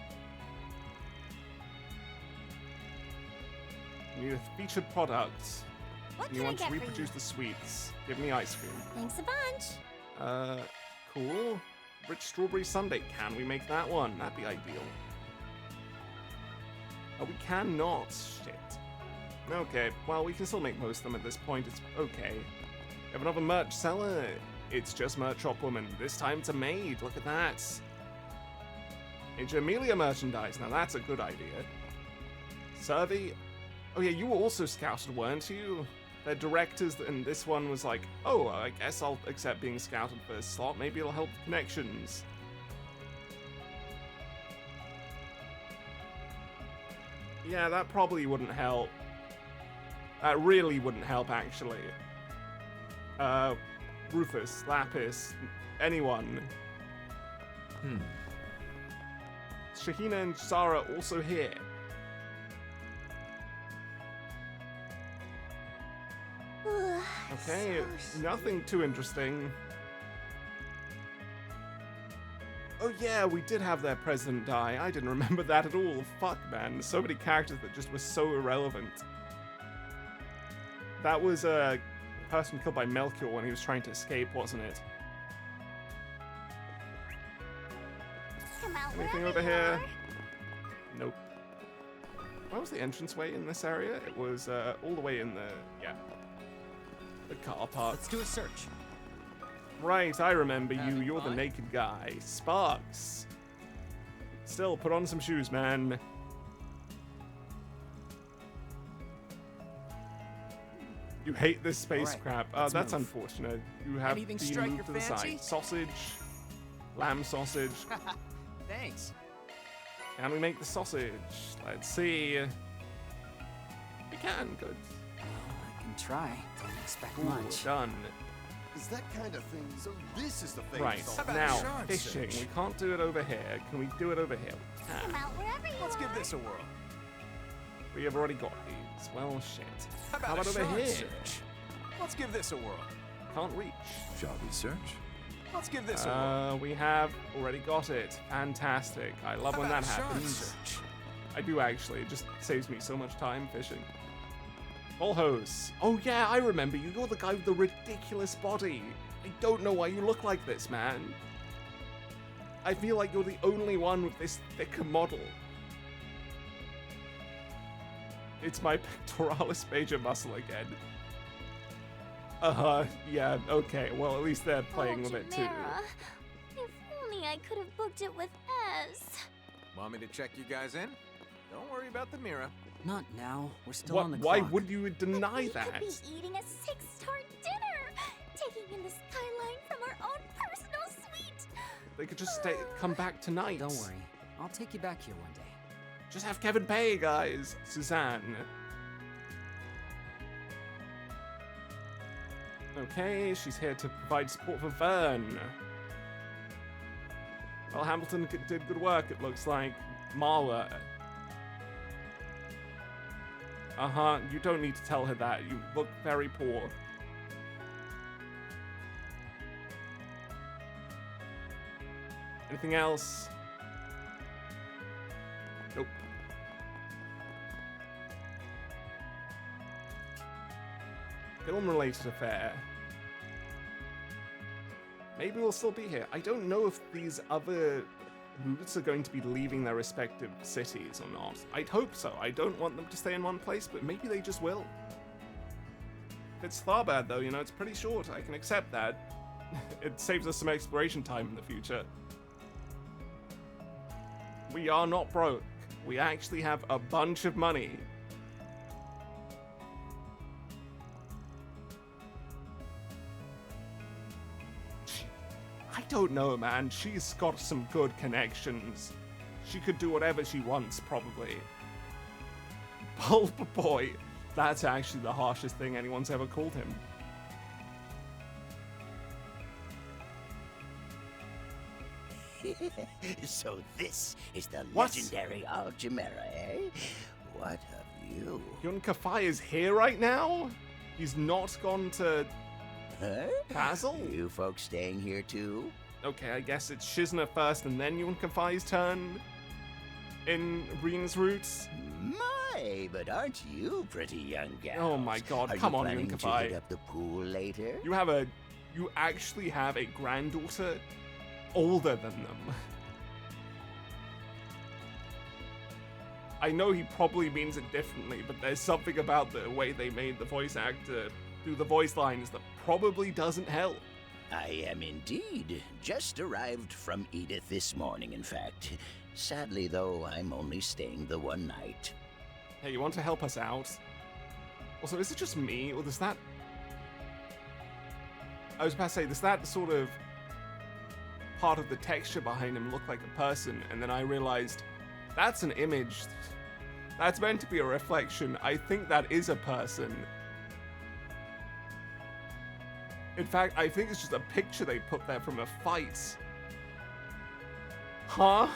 You need a featured product. What You can I want to get for reproduce you? the sweets. Give me ice cream. Thanks a bunch. Cool. Rich strawberry sundae. Can we make that one? That'd be ideal. Oh, we cannot. Shit. Okay, well, we can still make most of them at this point. It's okay. We have another merch seller. It's just Merch Shop Woman. This time it's a maid. Look at that. It's Amelia merchandise. Now that's a good idea. Survey. Oh yeah, you were also scouted, weren't you? They're directors, and this one was like, oh, I guess I'll accept being scouted for a slot. Maybe it'll help with connections. Yeah, that probably wouldn't help. That really wouldn't help, actually. Rufus, Lapis, anyone. Shahina and Sarah also here. Okay, nothing too interesting. Oh yeah, we did have their president die. I didn't remember that at all. Fuck, man. So many characters that just were so irrelevant. That was a person killed by Melchior when he was trying to escape, wasn't it? Come out Anything over here? Nope. Where was the entranceway in this area? It was all the way in the, yeah. The car park. Let's do a search. Right, I remember you. You're the naked guy. Sparks. Still, put on some shoes, man. You hate this space All right, crap. let's That's move. unfortunate. You have Anything been strike moved your to the fancy? side. Sausage. Lamb sausage. Thanks. Can we make the sausage? Let's see. We can. Good. I can try. Don't expect Ooh, much. done. Is that kind of thing? So this is the famous Right, salt. about now, short fishing. search? We can't do it over here. Can we do it over here? We Come can. out wherever you Let's are. give this a whirl. We have already got these. Well, shit. How about, How about a over short here? search? Let's give this a whirl. Can't reach. Shall we search? Let's give this a whirl. We have already got it. Fantastic. I love How when about that a short happens. search? I do actually. It just saves me so much time fishing. Full hose. Oh yeah, I remember you. You're the guy with the ridiculous body. I don't know why you look like this, man. I feel like you're the only one with this thicker model. It's my pectoralis major muscle again. Yeah, okay. Well, at least they're playing with it too. Chimera. If only I could have booked it with Ez. Want me to check you guys in? Don't worry about the mirror. Not now. We're still What? on the Why clock. would you deny we that? could be eating a 6-star dinner, taking in the skyline from our own personal suite. They could just come back tonight. Don't worry. I'll take you back here one day. Just have Kevin pay, guys. Suzanne. Okay, she's here to provide support for Vern. Well, Hamilton did good work, it looks like. Marla. Uh-huh, you don't need to tell her that. You look very poor. Anything else? Nope. Film-related affair. Maybe we'll still be here. I don't know if these other Roots are going to be leaving their respective cities or not. I'd hope so. I don't want them to stay in one place, but maybe they just will. If it's Tharbad, though, you know, it's pretty short. I can accept that. It saves us some exploration time in the future. We are not broke. We actually have a bunch of money. I don't know, man. She's got some good connections. She could do whatever she wants, probably. Pulp boy. That's actually the harshest thing anyone's ever called him. So this is the legendary Al-Chimera, eh? What of you? Yun Kafai is here right now? He's not gone to... Huh? Basil? You folks staying here too? Okay, I guess it's Shizna first and then Yun Kafai's turn in Reen's Roots. My, but aren't you pretty young gal? Oh my god, come on, Yun Kafai. Are you planning to hit up the pool later? You actually have a granddaughter older than them. I know he probably means it differently, but there's something about the way they made the voice actor do the voice lines that probably doesn't help. I am indeed. Just arrived from Edith this morning, in fact. Sadly, though, I'm only staying the one night. Hey, you want to help us out? Also, is it just me, or does that... I was about to say, does that sort of part of the texture behind him look like a person? And then I realized, that's an image. That's meant to be a reflection. I think that is a person. In fact, I think it's just a picture they put there from a fight. Huh?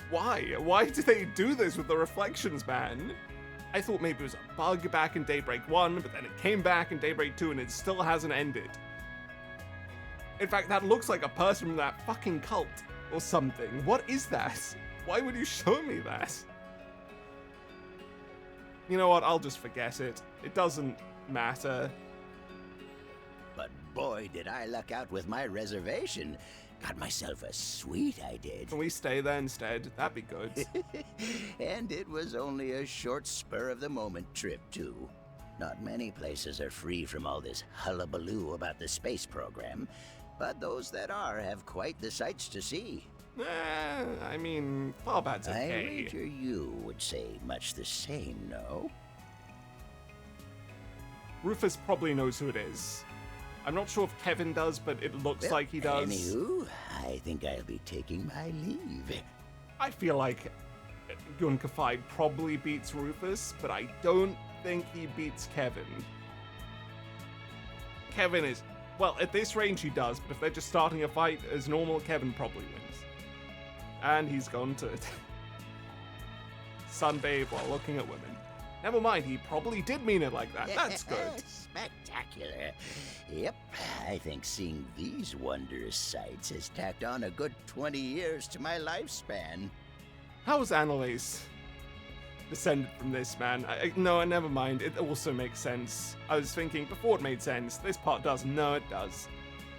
Why? Why did they do this with the reflections, man? I thought maybe it was a bug back in Daybreak 1, but then it came back in Daybreak 2 and it still hasn't ended. In fact, that looks like a person from that fucking cult or something. What is that? Why would you show me that? You know what? I'll just forget it. It doesn't matter. But boy, did I luck out with my reservation. Got myself a suite, I did. Can we stay there instead? That'd be good. And it was only a short spur-of-the-moment trip, too. Not many places are free from all this hullabaloo about the space program, but those that are have quite the sights to see. I mean, Tharbad's okay. I wager you would say much the same, no? Rufus probably knows who it is. I'm not sure if Kevin does, but it looks like he does. Anywho, I think I'll be taking my leave. I feel like Yun Kafai probably beats Rufus, but I don't think he beats Kevin. Kevin is... Well, at this range he does, but if they're just starting a fight as normal, Kevin probably wins. And he's gone to sunbathe while looking at women. Never mind, he probably did mean it like that. That's good. Spectacular. Yep, I think seeing these wondrous sights has tacked on a good 20 years to my lifespan. How's Annalise descended from this, man? No, never mind. It also makes sense. I was thinking before it made sense. This part does. No, it does.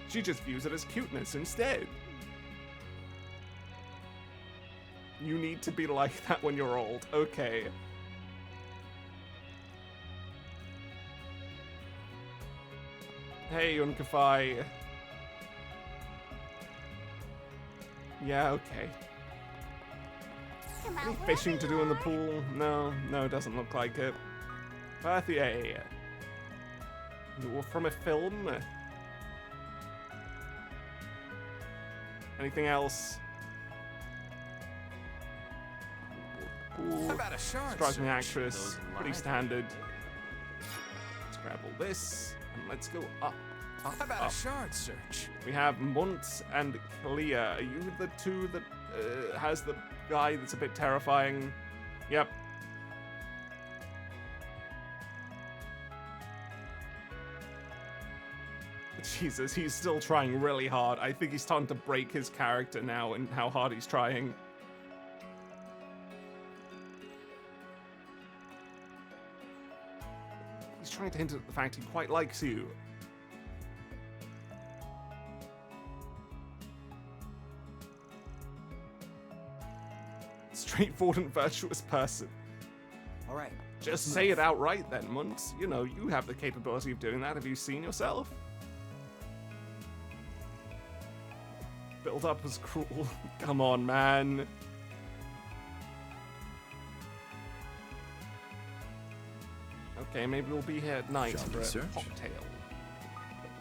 She just views it as cuteness instead. You need to be like that when you're old. Okay. Hey, Yun Kafai. Yeah, okay. Any fishing to do in the pool? No, it doesn't look like it. Berthier. You're from a film? Anything else? Cool. How about a shard Striking search? actress. Those Pretty live- standard. Let's grab all this and let's go up. How about up. a shard search? We have Munt and Clea. Are you the two that has the guy that's a bit terrifying? Yep. Jesus, he's still trying really hard. I think he's starting to break his character now and how hard he's trying. He's trying to hint at the fact he quite likes you. Straightforward and virtuous person. All right. Just say it outright then, Munt. You know, you have the capability of doing that. Have you seen yourself? Build up was cruel. Come on, man. Okay, maybe we'll be here at night Shall for we a search? cocktail.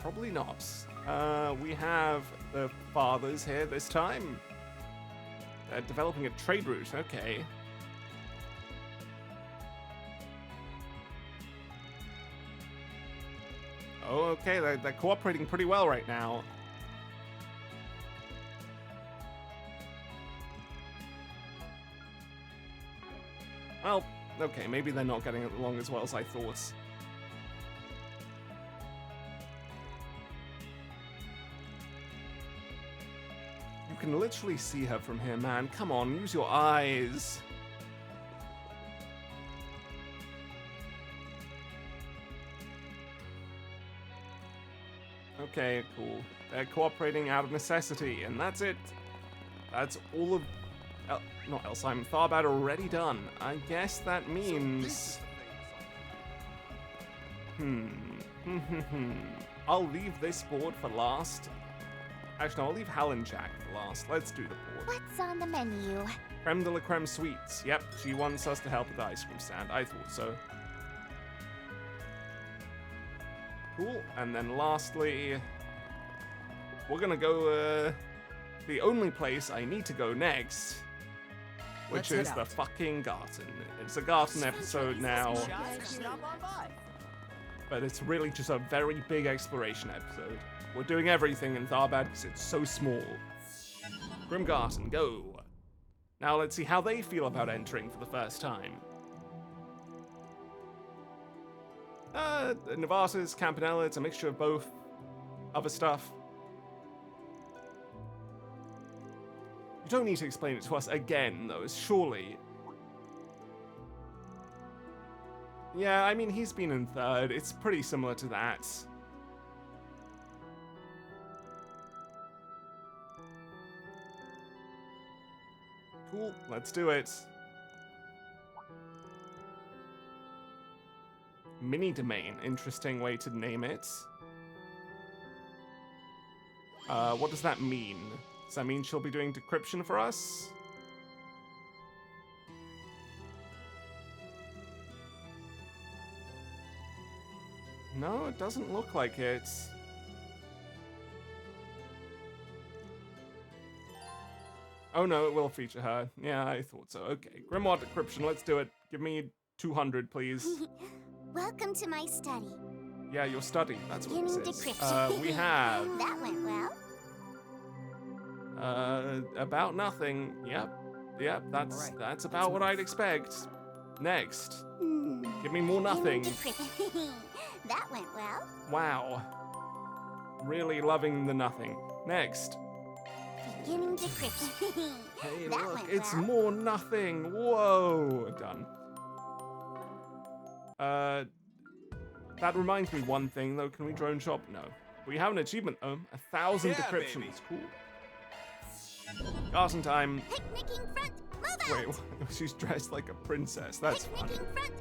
Probably not. We have the fathers here this time. They're developing a trade route. Okay. Oh, okay. They're cooperating pretty well right now. Well, okay, maybe they're not getting along as well as I thought. You can literally see her from here, man. Come on, use your eyes. Okay, cool. They're cooperating out of necessity, and that's it. That's all of... not Elsheim, Tharbad already done. I guess that means... I'll leave this board for last. Actually, no, I'll leave Hallenjack for last. Let's do the board. What's on the menu? Creme de la creme sweets. Yep, she wants us to help with the ice cream stand. I thought so. Cool. And then lastly, we're gonna go the only place I need to go next, which Let's is head the out. fucking garden. It's a garden episode now, but it's really just a very big exploration episode. We're doing everything in Tharbad because it's so small. Grim Garden, go. Now let's see how they feel about entering for the first time. Novartis, Campanella, it's a mixture of both. Other stuff. You don't need to explain it to us again, though, surely. Yeah, I mean, he's been in third. It's pretty similar to that. Cool, let's do it. Mini domain, interesting way to name it. What does that mean? Does that mean she'll be doing decryption for us? No, it doesn't look like it. Oh no, it will feature her. Yeah, I thought so. Okay, Grimoire decryption, let's do it. Give me 200, please. Welcome to my study. Yeah, your study. That's what Beginning this is. decryption. We have That went well. about nothing. Yep, that's about what I'd expect. Next, give me more nothing. Beginning decryption. That went well. Wow, really loving the nothing. Next, Beginning decryption. hey, That look, went it's well. more nothing. Whoa, done. That reminds me one thing though. Can we drone shop? No. We have an achievement though. 1,000 Yeah, decryptions. baby. Cool. Garden time. Picnicking front, move out. Wait, she's dressed like a princess. That's fun. Picnicking front,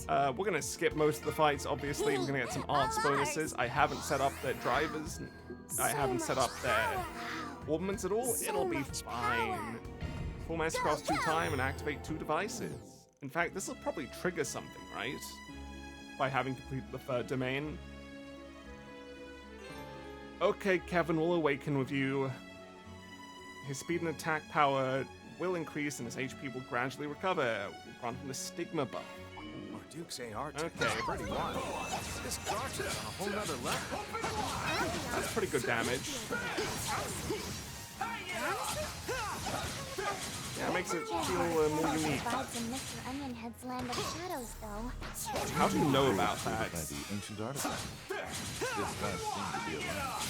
move out. We're gonna skip most of the fights. Obviously, we're gonna get some arts All ours. bonuses. I haven't set up their drivers. I haven't set up their ordnance at all. So It'll be much fine. power. Full mesh Go, cost 2 go. time and activate 2 devices. In fact, this will probably trigger something, right? By having completed the third domain. Okay, Kevin, we'll awaken with you. His speed and attack power will increase and his HP will gradually recover. We'll grant him the Stigma buff. Duke's AR Okay. pretty wild. This Garch is on a whole nother level. That's pretty good damage. Yeah, it makes it feel more unique. Vibes in Mr. Onion Head's Land of Shadows, though. How do you know about that? By the ancient artifact. This does seem to be around.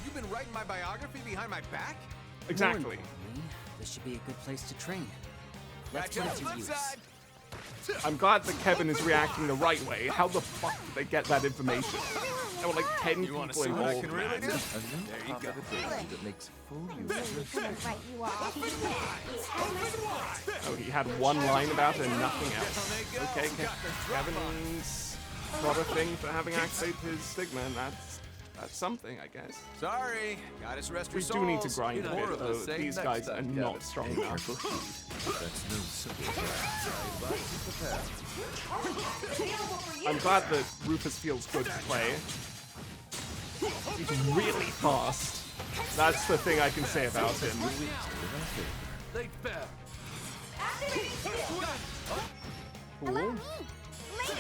You've been writing my biography behind my back? Exactly. This should be a good place to train. Let's put it to use. I'm glad that Kevin is reacting the right way. How the fuck did they get that information? There were like 10 people involved. Really do? There you go. That makes full use of Gonna write you off. Oh, he had one line about it and nothing else. Okay, Kevin's got a thing for having activated his Stigma, and that's something, I guess. Sorry, got his rest We of do need to souls. grind a More bit, of the though. same These next guys time, are Kevin. not strong enough. That's no simple task. I'm glad that Rufus feels good to play. He's really fast. That's the thing I can say about him. Cool.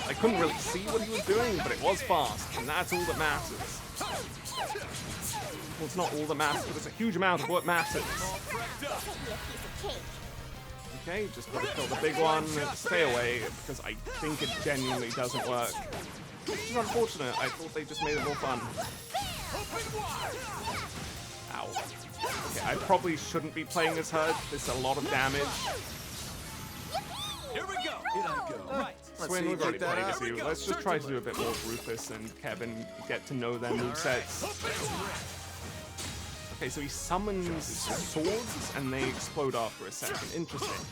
I couldn't really see what he was doing, but it was fast, and that's all that matters. Well, it's not all that matters, but it's a huge amount of what matters. Okay, just gotta kill the big one, stay away, because I think it genuinely doesn't work. Which is unfortunate, I thought they just made it more fun. Ow. Okay, I probably shouldn't be playing as Herd, there's a lot of damage. Here we go. Here I go. Right. Swin, we've already played as you. Let's just try to do a bit more with Rufus and Kevin, get to know their movesets. Okay, so he summons swords and they explode after a second. Interesting.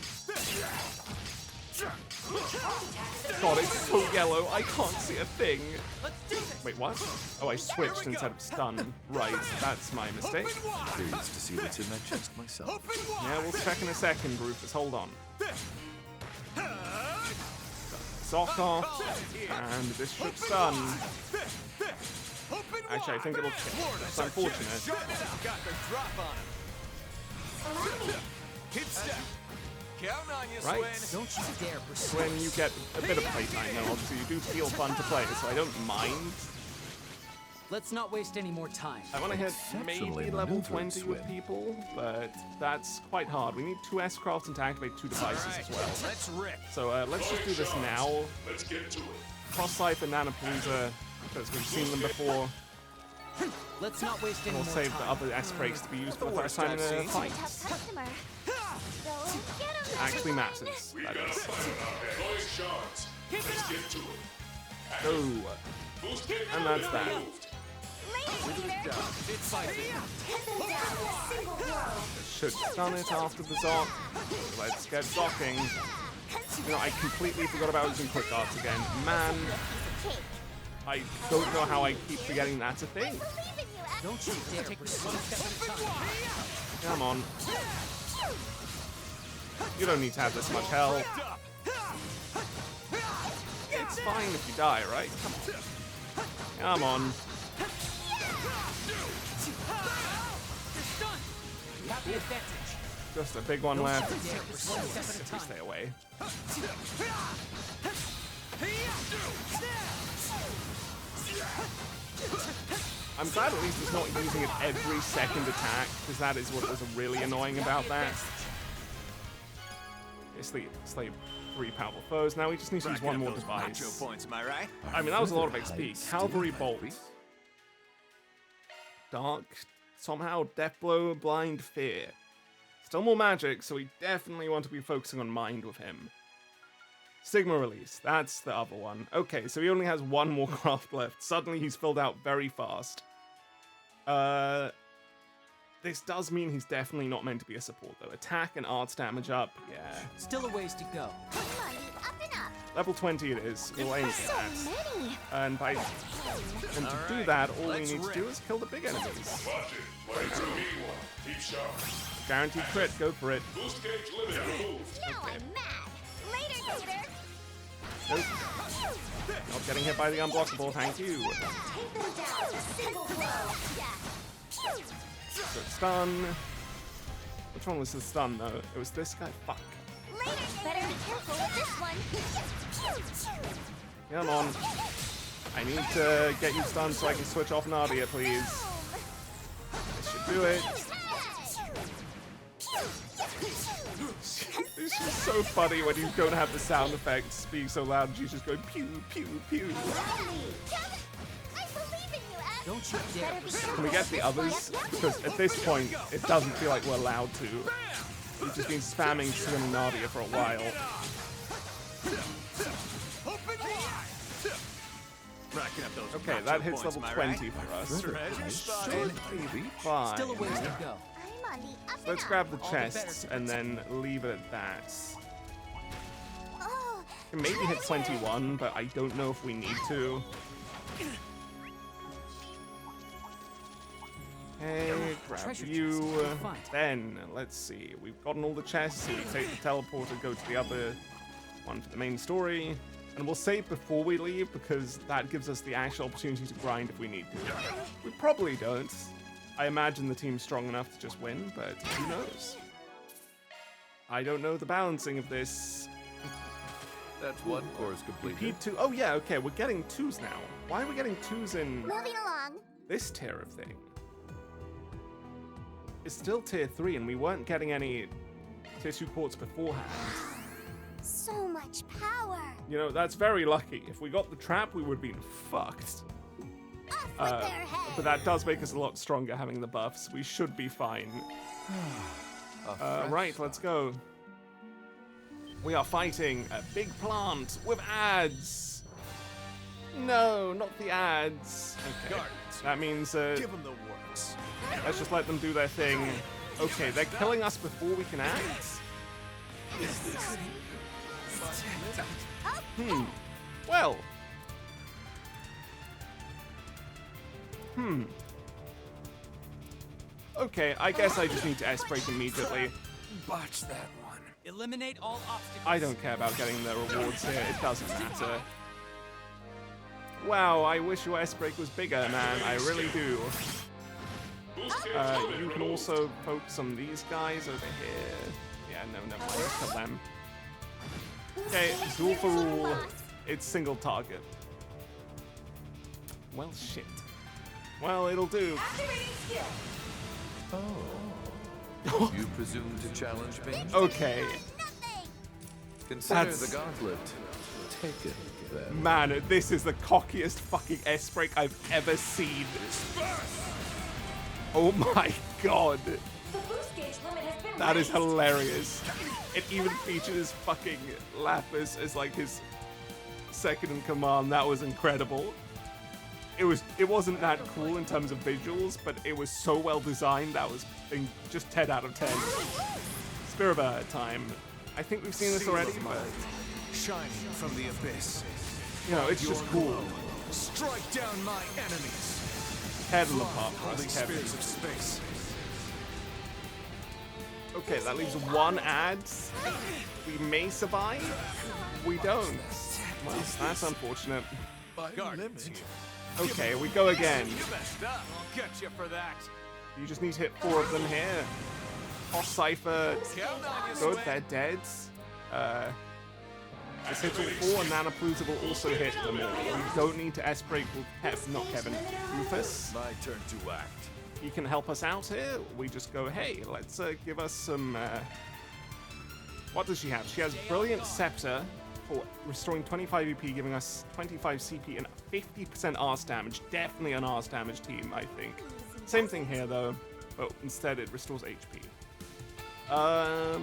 God, it's so yellow, I can't see a thing. Wait, what? Oh, I switched instead of stun. Right, that's my mistake. Curious to see what's in that chest myself. Yeah, we'll check in a second, Rufus. Hold on. Sock off, and this should stun. Actually, I think it'll kill. That's unfortunate. Got the drop on him. Hit step. Count on you, Right. Swin. Don't you dare pursue. When you get a bit of playtime, though, obviously you do feel fun to play, so I don't mind. Let's not waste any more time. I want to hit maybe Exceptionally level maneuvering, 20 with Swin. people, but that's quite hard. We need 2 S-crafts and to activate 2 devices as well. Let's rip. So let's just do this now. Let's get to it. Cross-Life and Nanopalooza, because we've seen them before. Let's not waste any We'll more save time. the other S-breaks to be used for the first time in a fight. Tough customer. Go get him. Actually matters. We That got a is. fight out there. Boys, shards. Let's get to it. Oh, Who's getting and that's that. moved? Should stun it after the Zoc. Let's get Zocking. You know, I completely forgot about using quick arts again. Man, I don't know how I keep forgetting that's a thing. Don't you dare pursue. One step at a time. Come on. You don't need to have this much health. It's fine if you die, right? Come on. You have the advantage. Just a big one left. One step at a If we time. stay away. I'm glad at least he's not using it every second attack, because that is what was really annoying about that. Slay 3 powerful foes. Now we just need to use one more device. Macho points, am I right? I mean, that was a lot of XP. Cavalry Bolt. Dark, somehow, Death Blow, Blind, Fear. Still more magic, so we definitely want to be focusing on Mind with him. Stigma Release, that's the other one. Okay, so he only has one more craft left. Suddenly he's filled out very fast. This does mean he's definitely not meant to be a support, though. Attack and arts damage up, yeah. Still a ways to go. Come on, up and up. Level 20 it is. We'll aim for that. So many. And to do that, all we need to do is kill the big enemies. Watch it. Play 2v1. Keep sharp. Guaranteed crit, go for it. Boost gauge limit removed. Now I'm mad. Later, Gator. Nope. Not getting hit by the unblockable, thank you. Take them down with a single blow. Yeah. Good stun. Which one was the stun though? It was this guy. Fuck. Better be careful with this one. Come on. I need to get you stunned so I can switch off Nadia, please. This should do it. It's just so funny when you don't have the sound effects being so loud and she's just going pew, pew, pew. Don't you dare. Can we get the others? Because at this point, it doesn't feel like we're allowed to. We've just been spamming Swin and Nadia for a while. Okay, that hits level 20 for us. Fine. Still a ways to go. Let's grab the chests and then leave it at that. Can maybe hit 21, but I don't know if we need to. Hey, grab you. Then, let's see. We've gotten all the chests, so we take the teleporter, go to the other one for the main story. And we'll save before we leave, because that gives us the actual opportunity to grind if we need to. We probably don't. I imagine the team's strong enough to just win, but who knows? I don't know the balancing of this. That's one course completed. P2. Oh yeah, okay, we're getting 2s now. Why are we getting 2s in Moving along. this tier of thing? It's still tier 3 and we weren't getting any tissue quartz beforehand. So much power. You know, that's very lucky. If we got the trap, we would have been fucked. But that does make us a lot stronger having the buffs. We should be fine. Right, let's go. We are fighting a big plant with ads. No, not the ads. Okay, that means Give them the works. let's just let them do their thing. Okay, they're killing us before we can act. Well. Okay, I guess I just need to S-break immediately. Botch that one. Eliminate all obstacles. I don't care about getting the rewards here, it doesn't matter. Wow, I wish your S-break was bigger, man, I really do. You can also focus on these guys over here. Yeah, no, never mind, kill them. Okay, duel for rule. It's single target. Well, shit. Well, it'll do. Oh. You presume to challenge me? Okay. Consider the gauntlet taken, then. Man, this is the cockiest fucking S-break I've ever seen. Oh my god. That is hilarious. It even features fucking Lapis as like his second in command. That was incredible. It wasn't that cool in terms of visuals, but it was so well designed. That was just 10 out of 10. Spiribird time. I think we've seen this already, but shining from the abyss. You know, it's just cool. Strike down my enemies. Head on the path for us, Kevin. Of space. Okay, that leaves one ad. We may survive. We don't. Well, that's unfortunate. Okay, we go again. I'll get you for that. You just need to hit 4 of them here. Off Cypher. Good, they're dead. This hits all 4, and Nanoplusa will also hit them all. We don't need to S-break with not Kevin. Rufus. My turn to act. He can help us out here. We just go, hey, let's give us some... What does she have? She has Brilliant Scepter for restoring 25 EP, giving us 25 CP and 50% arse damage. Definitely an arse damage team, I think. Same thing here, though, but instead it restores HP. I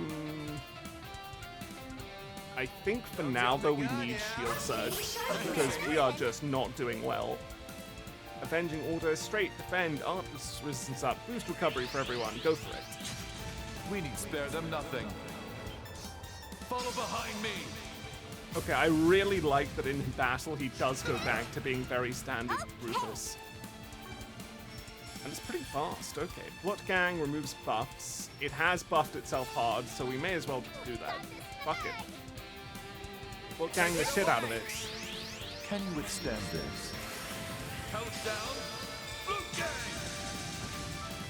think for now, though, we need Shield Surge, because we are just not doing well. Avenging Order, straight, defend, art resistance up, boost recovery for everyone, go for it. We need spare them nothing. Follow behind me. Okay, I really like that in battle he does go back to being very standard Rufus. And it's pretty fast, okay. Blot Gang removes buffs. It has buffed itself hard, so we may as well just do that. Fuck it. Blot Gang the shit out of it. Can you withstand this? Countdown.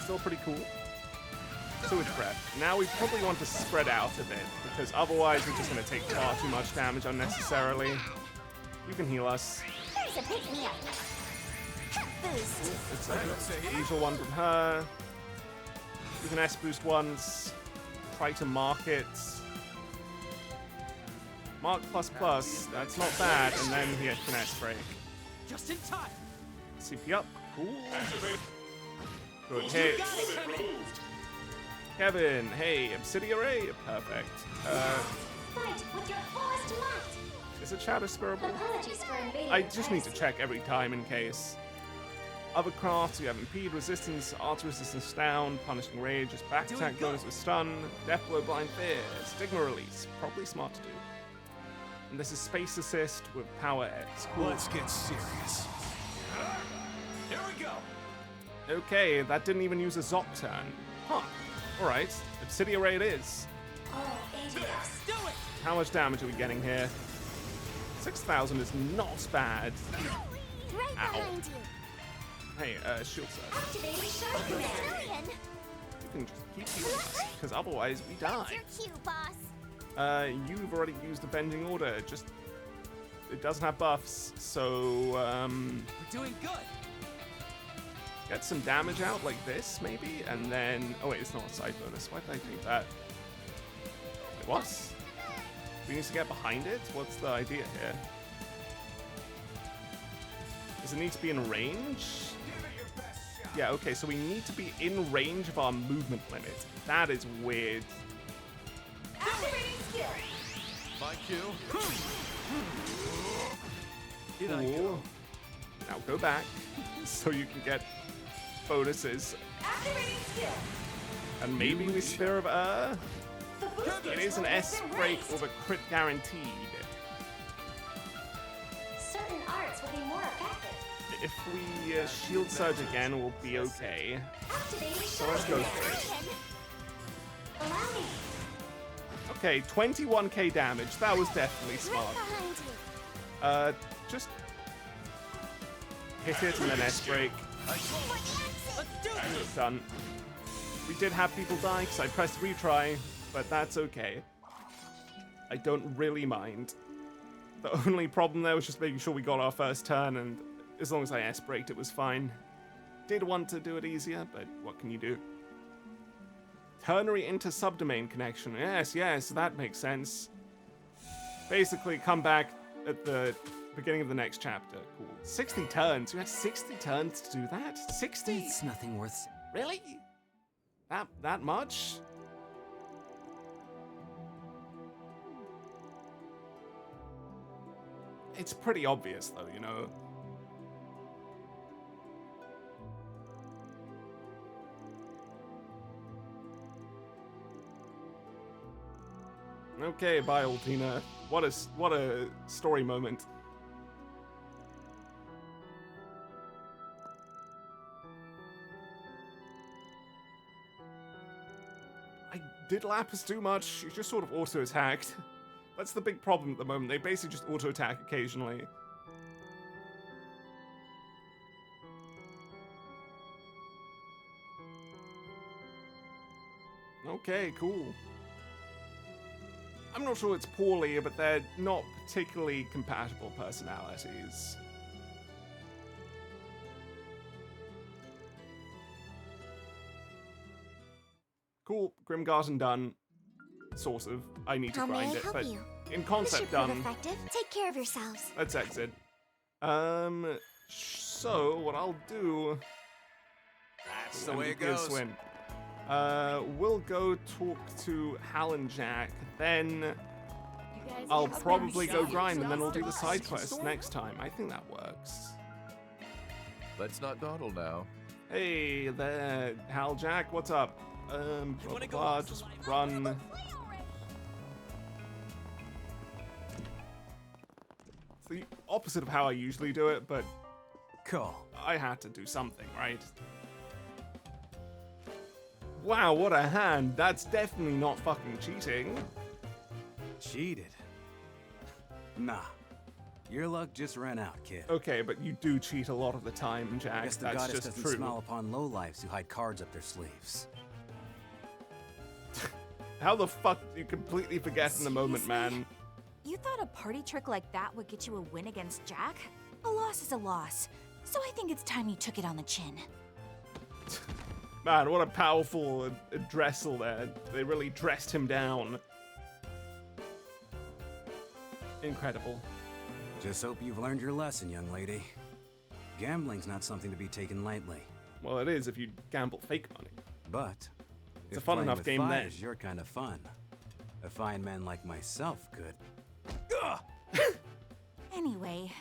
still pretty cool. Sewage breath. Now we probably want to spread out a bit, because otherwise we're just going to take far too much damage unnecessarily. You can heal us. There's a pick-me-up. Boost. It's a usual one from her. You can S-boost once. Try to mark it. Mark plus plus, that's not bad, and then he can S-break. Just in time. CP up, cool. Good hit. Kevin, hey, Obsidian Array, perfect. Fight with your fullest might. Is it Shadow Spirable? Apologies for invading. I just need to check every time in case. Other crafts, you have Impede, Resistance, Art Resistance down, Punishing Rage, just back attack bonus with Stun, Death Blow, Blind Fear, Stigma Release, probably smart to do. And this is Space Assist with Power X. Cool. Let's get serious. Here we go. Okay, that didn't even use a Zop turn. Huh. Alright, Obsidian Array it is. Do it. How much damage are we getting here? 6,000 is not bad. Right behind you. Hey, shield surge. Activating Shark Command. You can just keep healing us, because otherwise we That's die. your cue, boss. You've already used Avenging Order. Just it doesn't have buffs, so We're doing good. get some damage out like this, maybe, and then oh wait, it's not a side bonus. Why did I think that? Wait, what? We need to get behind it? What's the idea here? Does it need to be in range? Yeah, okay, so we need to be in range of our movement limit. That is weird. Activating skill. My cue. Cool. Now go back so you can get bonuses. Activating skill. And maybe we Sphere of Earth? It is an S break with a crit guaranteed. Certain arts will be more effective. If we shield surge again, we'll be okay. Activating So let's go for it. Allow me. Okay, 21k damage. That was definitely smart. Right behind you. Just hit it and then S break. Let's do it. Done. We did have people die because I pressed retry, but that's okay. I don't really mind. The only problem there was just making sure we got our first turn, and as long as I S-braked, it was fine. Did want to do it easier, but what can you do? Ternary inter-subdomain connection. Yes, that makes sense. Basically, come back at the beginning of the next chapter. Cool. 60 turns. You had 60 turns to do that? 60? It's nothing worth. Really? That much? It's pretty obvious, though, you know. Okay, bye, Altina. What a story moment. Did Lapis do much? She just sort of auto-attacked. That's the big problem at the moment. They basically just auto-attack occasionally. Okay, cool. I'm not sure it's poorly, but they're not particularly compatible personalities. Cool, Grimgarden done. Sort of. I need to How may grind I it, help but you? in This concept should prove done. effective. Take care of yourselves. Let's exit. So what I'll do. That's the way it goes. Swim. We'll go talk to Hal and Jack, then I'll probably go grind, and then we'll do the side quest next time. I think that works. Let's not dawdle now. Hey there, Hal, Jack, what's up? Blah, blah, blah, just run. It's the opposite of how I usually do it, but Cool. I had to do something, right? Wow, what a hand. That's definitely not fucking cheating. Cheated? Nah. Your luck just ran out, kid. Okay, but you do cheat a lot of the time, Jack. I guess the That's goddess just doesn't true. smile upon lowlifes who hide cards up their sleeves. How the fuck do you completely forget in the moment, man? You thought a party trick like that would get you a win against Jack? A loss is a loss. So I think it's time you took it on the chin. Man, what a powerful dressel there. They really dressed him down. Incredible. Just hope you've learned your lesson, young lady. Gambling's not something to be taken lightly. Well, it is if you gamble fake money. But it's if a fun playing enough with game fire then. is your kind of fun. A fine man like myself could. Anyway,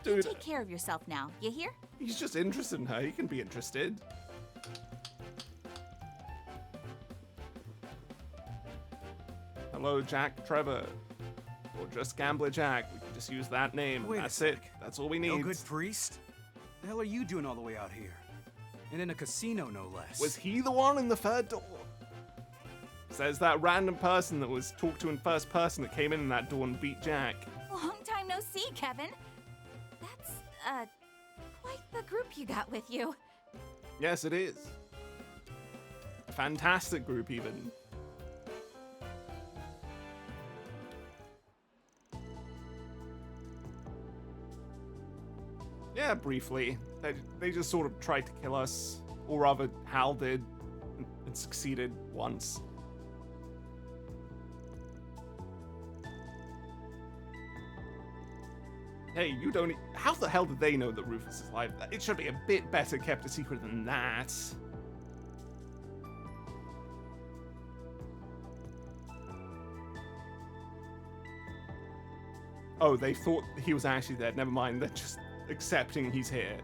Dude, you take care of yourself now, you hear? He's just interested in her. He can be interested. Hello, Jack Trevor. Or just Gambler Jack. We can just use that name. Wait a That's sec. it. That's all we need. No good priest? The hell are you doing all the way out here? And in a casino, no less. Was he the one in the third door? Says that random person that was talked to in first person that came in that door and beat Jack. Long time no see, Kevin. That's, quite the group you got with you. Yes, it is. A fantastic group, even. Yeah, briefly. They just sort of tried to kill us. Or rather, Hal did. And succeeded once. Hey, you don't... How the hell did they know that Rufus is alive? It should be a bit better kept a secret than that. Oh, they thought he was actually dead. Never mind, they're just accepting he's here.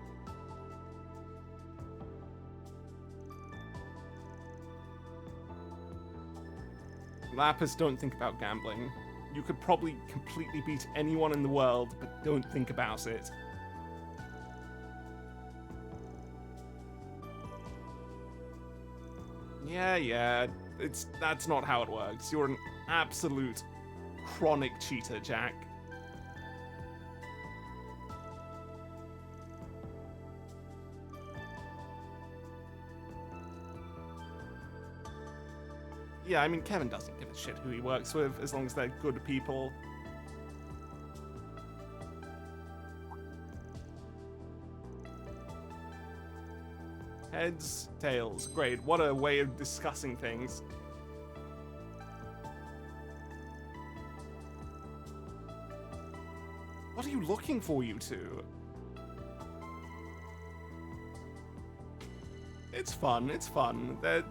Lapis, don't think about gambling. You could probably completely beat anyone in the world, but don't think about it. Yeah, that's not how it works. You're an absolute chronic cheater, Jack. Yeah, I mean, Kevin doesn't give a shit who he works with, as long as they're good people. Heads, tails. Great, what a way of discussing things. What are you looking for, you two? It's fun, it's fun. They're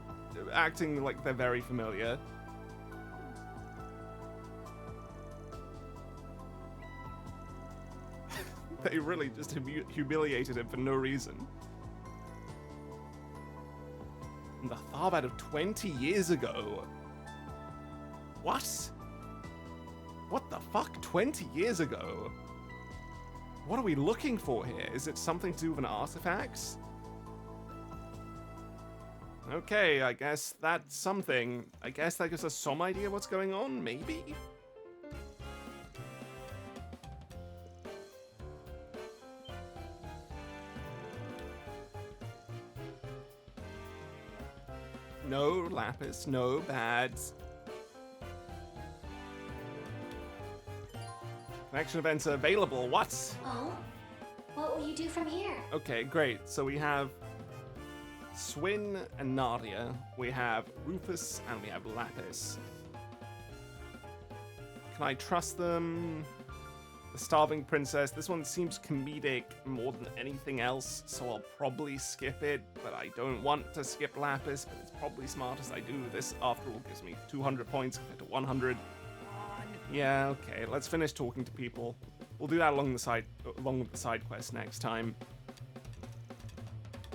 acting like they're very familiar. They really just humiliated him for no reason. In the Tharbad of 20 years ago. What? What the fuck? 20 years ago? What are we looking for here? Is it something to do with an artifact? Okay, I guess that's something. I guess that gives us some idea what's going on, maybe? No Lapis, no bads. Connection events are available, what? Oh? What will you do from here? Okay, great. So we have Swin and Nadia, we have Rufus, and we have Lapis. Can I trust them? The Starving Princess. This one seems comedic more than anything else, so I'll probably skip it, but I don't want to skip Lapis, but it's probably smart as I do. This, after all, gives me 200 points compared to 100. Yeah, okay, let's finish talking to people. We'll do that along with the side quest next time.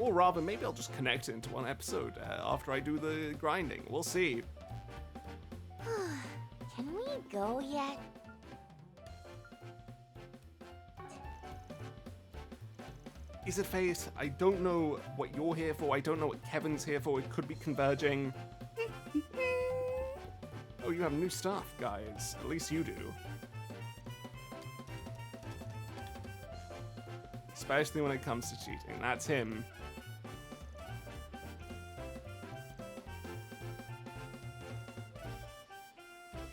Or rather, maybe I'll just connect it into one episode after I do the grinding. We'll see. Can we go yet? Is it fate? I don't know what you're here for. I don't know what Kevin's here for. It could be converging. Oh, you have new stuff, guys. At least you do. especially when it comes to cheating. That's him.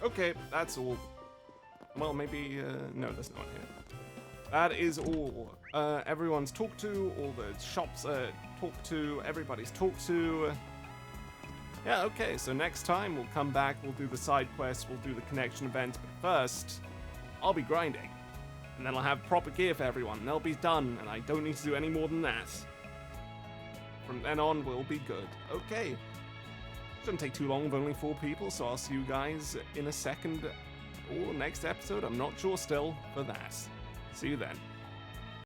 Okay, that's all. Well, maybe, no, there's no one here. That is all. Everyone's talked to, all the shops talked to, everybody's talked to. Yeah, okay, so next time we'll come back, we'll do the side quest, we'll do the connection event, but first, I'll be grinding. And then I'll have proper gear for everyone, they'll be done, and I don't need to do any more than that. From then on, we'll be good. Okay. Shouldn't take too long with only 4 people, so I'll see you guys in a second or next episode. I'm not sure still for that. See you then.